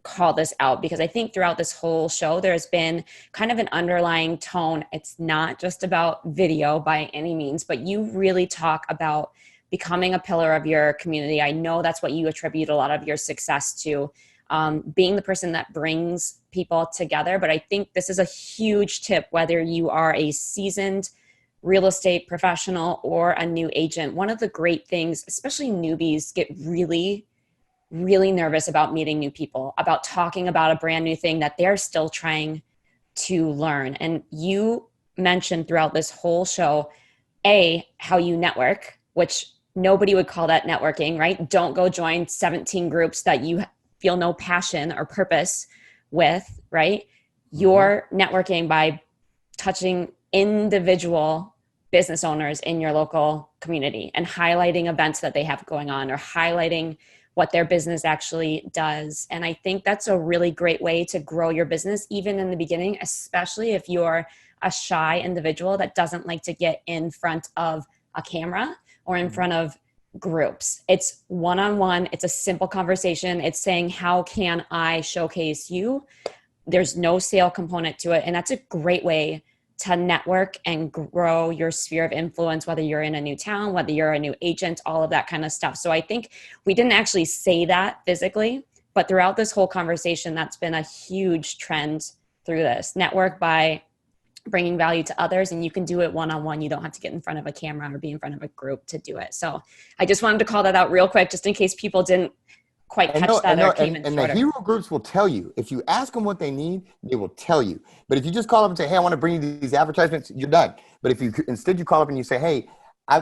call this out because I think throughout this whole show, there's been kind of an underlying tone. It's not just about video by any means, but you really talk about becoming a pillar of your community. I know that's what you attribute a lot of your success to. Being the person that brings people together. But I think this is a huge tip, whether you are a seasoned real estate professional or a new agent. One of the great things, especially newbies, get really, really nervous about meeting new people, about talking about a brand new thing that they're still trying to learn. And you mentioned throughout this whole show, how you network, which nobody would call that networking, right? Don't go join 17 groups that you feel no passion or purpose with, right? You're networking by touching individual business owners in your local community and highlighting events that they have going on or highlighting what their business actually does. And I think that's a really great way to grow your business, even in the beginning, especially if you're a shy individual that doesn't like to get in front of a camera or in front of groups. It's one-on-one. It's a simple conversation. It's saying, how can I showcase you? There's no sale component to it. And that's a great way to network and grow your sphere of influence, whether you're in a new town, whether you're a new agent, all of that kind of stuff. So I think we didn't actually say that physically, but throughout this whole conversation, that's been a huge trend through this. Network by bringing value to others, and you can do it one-on-one. You don't have to get in front of a camera or be in front of a group to do it. So I just wanted to call that out real quick, just in case people didn't quite catch that or came in shorter. And the hero groups will tell you. If you ask them what they need, they will tell you. But if you just call up and say, hey, I want to bring you these advertisements, you're done. But if you instead you call up and you say, hey,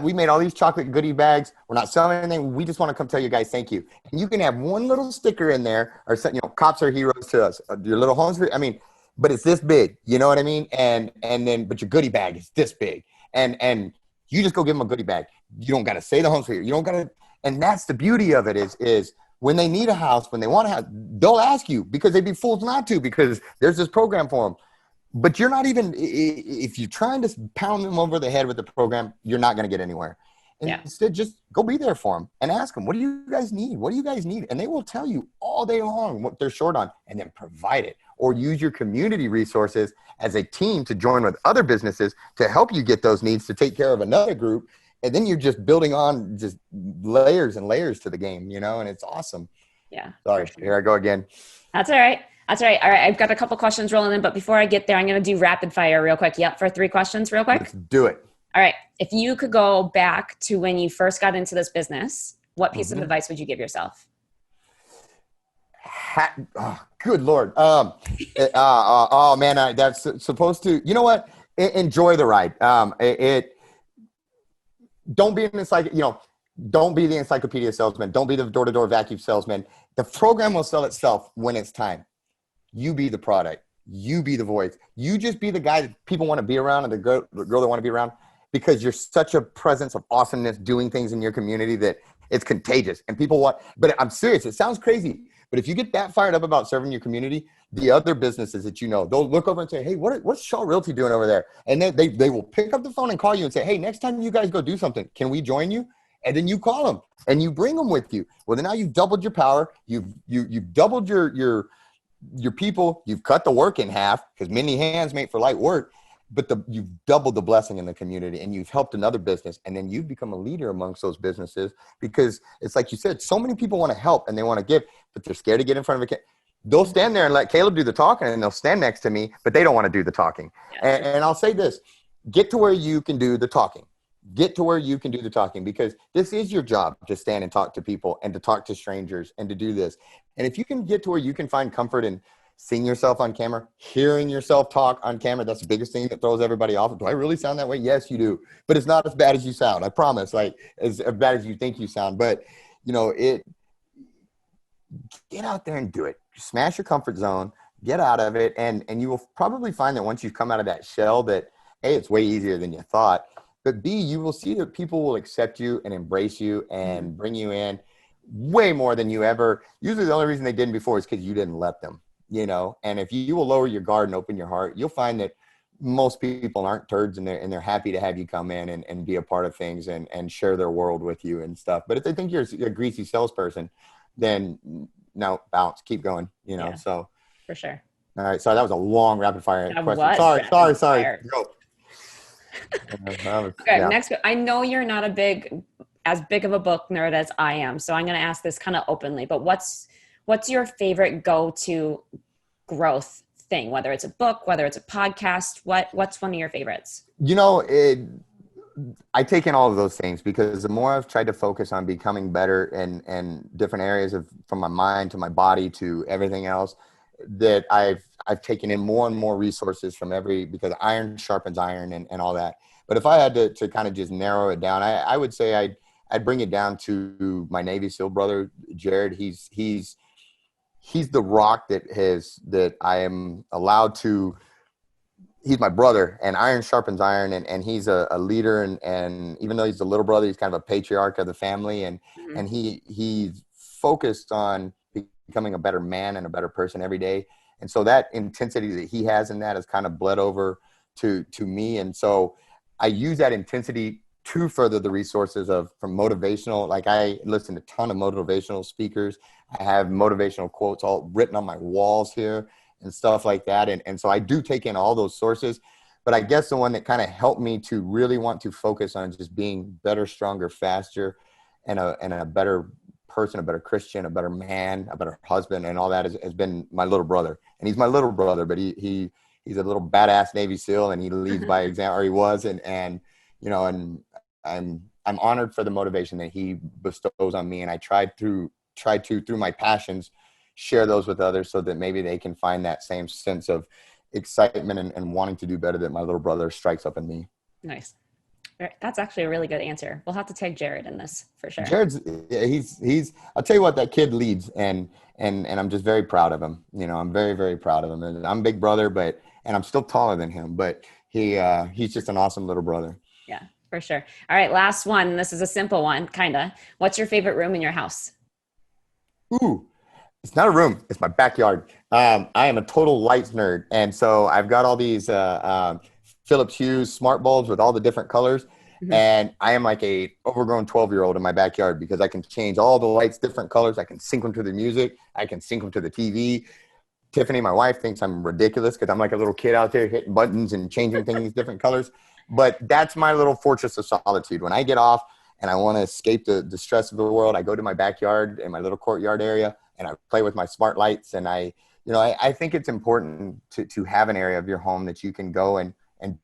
we made all these chocolate goodie bags. We're not selling anything. We just want to come tell you guys thank you. And you can have one little sticker in there or something, cops are heroes to us. Your little homes, but it's this big, you know what I mean? And then, but your goodie bag is this big. And you just go give them a goodie bag. You don't got to say the homes for you. You don't got to, and that's the beauty of it is when they need a house, when they want a house, they'll ask you because they'd be fools not to, because there's this program for them. But you're not even, if you're trying to pound them over the head with the program, you're not going to get anywhere. And instead, just go be there for them and ask them, what do you guys need? What do you guys need? And they will tell you all day long what they're short on, and then provide it. Or use your community resources as a team to join with other businesses to help you get those needs to take care of another group. And then you're just building on just layers and layers to the game, and it's awesome. Yeah. Sorry, sure. Here I go again. That's all right. All right. I've got a couple questions rolling in, but before I get there, I'm going to do rapid fire real quick. Yep. For 3 questions real quick. Let's do it. All right. If you could go back to when you first got into this business, what piece of advice would you give yourself? Good Lord. Oh man, that's supposed to, you know what? Enjoy the ride. Don't be don't be the encyclopedia salesman. Don't be the door-to-door vacuum salesman. The program will sell itself when it's time. You be the product. You be the voice. You just be the guy that people want to be around and the girl they want to be around, because you're such a presence of awesomeness doing things in your community that it's contagious and people want, but I'm serious. It sounds crazy, but if you get that fired up about serving your community, the other businesses that they'll look over and say, hey, what's Shaw Realty doing over there? And then they will pick up the phone and call you and say, hey, next time you guys go do something, can we join you? and then you call them and you bring them with you. Well, then now you've doubled your power. You've doubled your people. You've cut the work in half, because many hands make for light work. But you've doubled the blessing in the community, and you've helped another business, and then you've become a leader amongst those businesses, because it's like you said, so many people want to help and they want to give, but they're scared to get in front of a They'll stand there and let Caleb do the talking, and they'll stand next to me, but they don't want to do the talking. And I'll say this, get to where you can do the talking. Get to where you can do the talking, because this is your job, to stand and talk to people and to talk to strangers and to do this. And if you can get to where you can find comfort in seeing yourself on camera, hearing yourself talk on camera, that's the biggest thing that throws everybody off. Do I really sound that way? Yes, you do. But it's not as bad as you sound. I promise. Like, as bad as you think you sound. But, get out there and do it. Smash your comfort zone. Get out of it. And you will probably find that once you've come out of that shell that, A, it's way easier than you thought. But B, you will see that people will accept you and embrace you and bring you in way more than you ever. Usually the only reason they didn't before is because you didn't let them. And if you will lower your guard and open your heart, you'll find that most people aren't turds, and they're happy to have you come in and be a part of things and share their world with you and stuff. But if they think you're a greasy salesperson, then no, bounce, keep going, so. For sure. All right. So that was a long rapid fire question. Sorry. Go. Okay, next, I know you're not as big of a book nerd as I am, so I'm going to ask this kind of openly, but what's your favorite go-to growth thing, whether it's a book, whether it's a podcast, what's one of your favorites? I take in all of those things, because the more I've tried to focus on becoming better and different areas from my mind to my body to everything else, that I've taken in more and more resources from because iron sharpens iron and all that. But if I had to kind of just narrow it down, I would say I'd bring it down to my Navy SEAL brother, Jared. He's the rock that I am allowed to. He's my brother, and iron sharpens iron, and he's a leader, and even though he's the little brother, he's kind of a patriarch of the family, and he's focused on becoming a better man and a better person every day. And so that intensity that he has in that has kind of bled over to me. And so I use that intensity to further the resources from motivational. Like, I listen to a ton of motivational speakers. I have motivational quotes all written on my walls here and stuff like that. And so I do take in all those sources, but I guess the one that kind of helped me to really want to focus on just being better, stronger, faster, and a better person, a better Christian, a better man, a better husband, and all that has been my little brother. And he's my little brother, but he's a little badass Navy SEAL, and he leads by example, or he was, and I'm honored for the motivation that he bestows on me, and I try to through my passions share those with others, so that maybe they can find that same sense of excitement and wanting to do better that my little brother strikes up in me. Nice. That's actually a really good answer. We'll have to tag Jared in this for sure. Jared's he's I'll tell you what, that kid leads, and I'm just very proud of him. I'm very, very proud of him. And I'm big brother, and I'm still taller than him, but he's just an awesome little brother. Yeah, for sure. All right, last one. This is a simple one, kinda. What's your favorite room in your house? Ooh, it's not a room. It's my backyard. I am a total lights nerd, and so I've got all these Philips Hue smart bulbs with all the different colors. Mm-hmm. And I am like a overgrown 12-year-old in my backyard, because I can change all the lights, different colors. I can sync them to the music. I can sync them to the TV. Tiffany, my wife, thinks I'm ridiculous because I'm like a little kid out there hitting buttons and changing things different colors. But that's my little fortress of solitude. When I get off and I want to escape the stress of the world, I go to my backyard in my little courtyard area, and I play with my smart lights. And I think it's important to have an area of your home that you can go and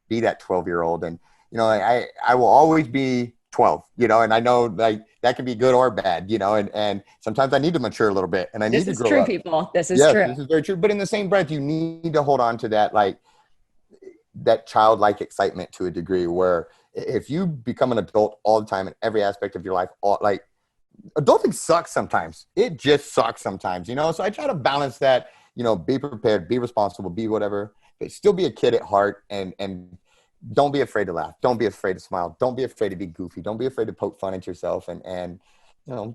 be that 12-year-old. And, I will always be 12, and I know like that can be good or bad, and sometimes I need to mature a little bit, and I need to grow up. This is true, people. This is true. This is very true. But in the same breath, you need to hold on to that, like that childlike excitement to a degree, where if you become an adult all the time in every aspect of your life, like adulting sucks sometimes. It just sucks sometimes, So I try to balance that, be prepared, be responsible, be whatever, but still be a kid at heart, and don't be afraid to laugh. Don't be afraid to smile. Don't be afraid to be goofy. Don't be afraid to poke fun at yourself, and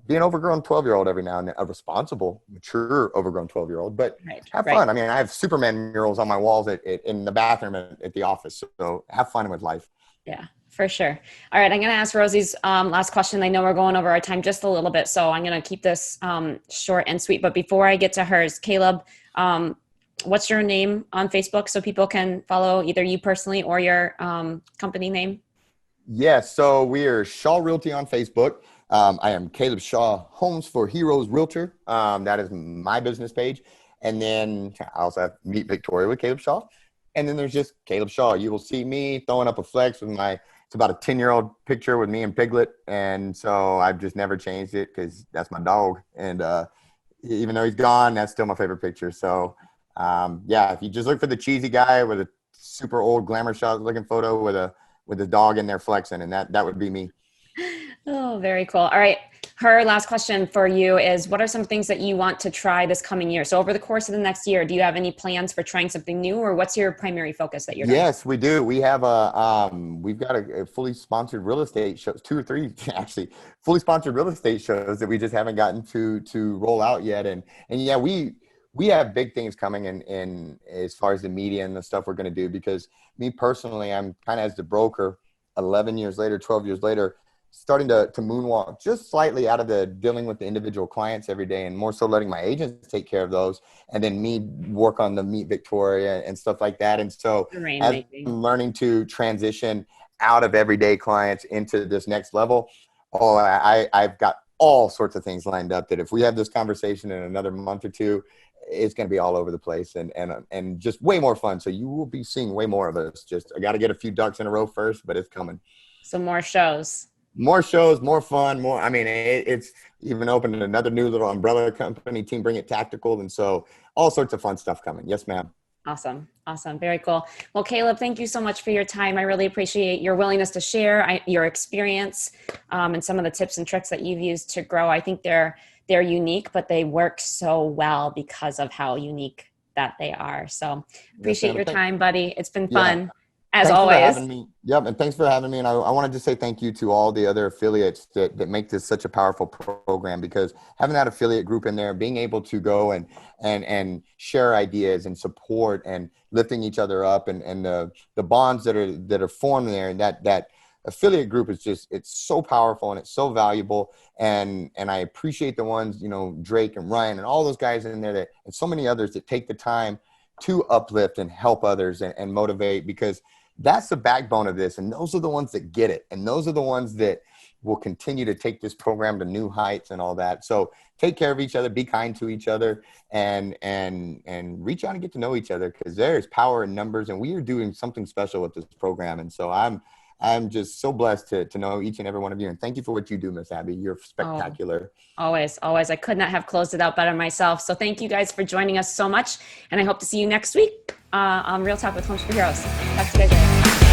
be an overgrown 12-year-old every now and then, a responsible, mature, overgrown 12-year-old, but have fun. I mean, I have Superman murals on my walls in the bathroom at the office, so have fun with life. Yeah, For sure. All right. I'm going to ask Rosie's last question. I know we're going over our time just a little bit, so I'm going to keep this short and sweet. But before I get to hers, Caleb, what's your name on Facebook so people can follow either you personally or your company name? Yes. So we are Shaw Realty on Facebook. I am Caleb Shaw, Homes for Heroes Realtor. That is my business page. And then I also have Meet Victoria with Caleb Shaw. And then there's just Caleb Shaw. You will see me throwing up a flex with it's about a 10-year-old picture with me and Piglet. And so I've just never changed it because that's my dog. And even though he's gone, that's still my favorite picture. So if you just look for the cheesy guy with a super old glamour shot looking photo with a dog in there flexing, and that would be me. Oh, very cool. All right. Her last question for you is, what are some things that you want to try this coming year? So over the course of the next year, do you have any plans for trying something new, or what's your primary focus that you're doing? Yes, we do. We have we've got a fully sponsored real estate shows, 2 or 3 actually, fully sponsored real estate shows that we just haven't gotten to roll out yet. And yeah, we have big things coming in as far as the media and the stuff we're going to do, because me personally, I'm kind of, as the broker, 11 years later, 12 years later, starting to moonwalk just slightly out of the dealing with the individual clients every day, and more so letting my agents take care of those, and then me work on the Meet Victoria and stuff like that. And so as I'm learning to transition out of everyday clients into this next level, I've got all sorts of things lined up that if we have this conversation in another month or two, it's going to be all over the place and just way more fun. So you will be seeing way more of us. Just, I got to get a few ducks in a row first, but it's coming. So more shows. More shows, more fun, more. I mean, it's even opened another new little umbrella company, Team Bring It Tactical. And so all sorts of fun stuff coming. Yes, ma'am. Awesome. Very cool. Well, Caleb, thank you so much for your time. I really appreciate your willingness to share your experience and some of the tips and tricks that you've used to grow. I think they're unique, but they work so well because of how unique that they are. So appreciate your time, buddy. It's been fun. Yeah. As always. Thanks for having me. Yep, and thanks for having me. And I wanted to say thank you to all the other affiliates that make this such a powerful program, because having that affiliate group in there, being able to go and share ideas and support and lifting each other up, and the bonds that are formed there, and that affiliate group is just, it's so powerful and it's so valuable. And I appreciate the ones, Drake and Ryan and all those guys in there and so many others that take the time to uplift and help others and motivate, because that's the backbone of this. And those are the ones that get it. And those are the ones that will continue to take this program to new heights and all that. So take care of each other, be kind to each other, and reach out and get to know each other, because there is power in numbers, and we are doing something special with this program. And so I'm just so blessed to know each and every one of you. And thank you for what you do, Miss Abby. You're spectacular. Always. I could not have closed it out better myself. So thank you guys for joining us so much. And I hope to see you next week on Real Talk with Homes for Heroes. Talk to you guys later.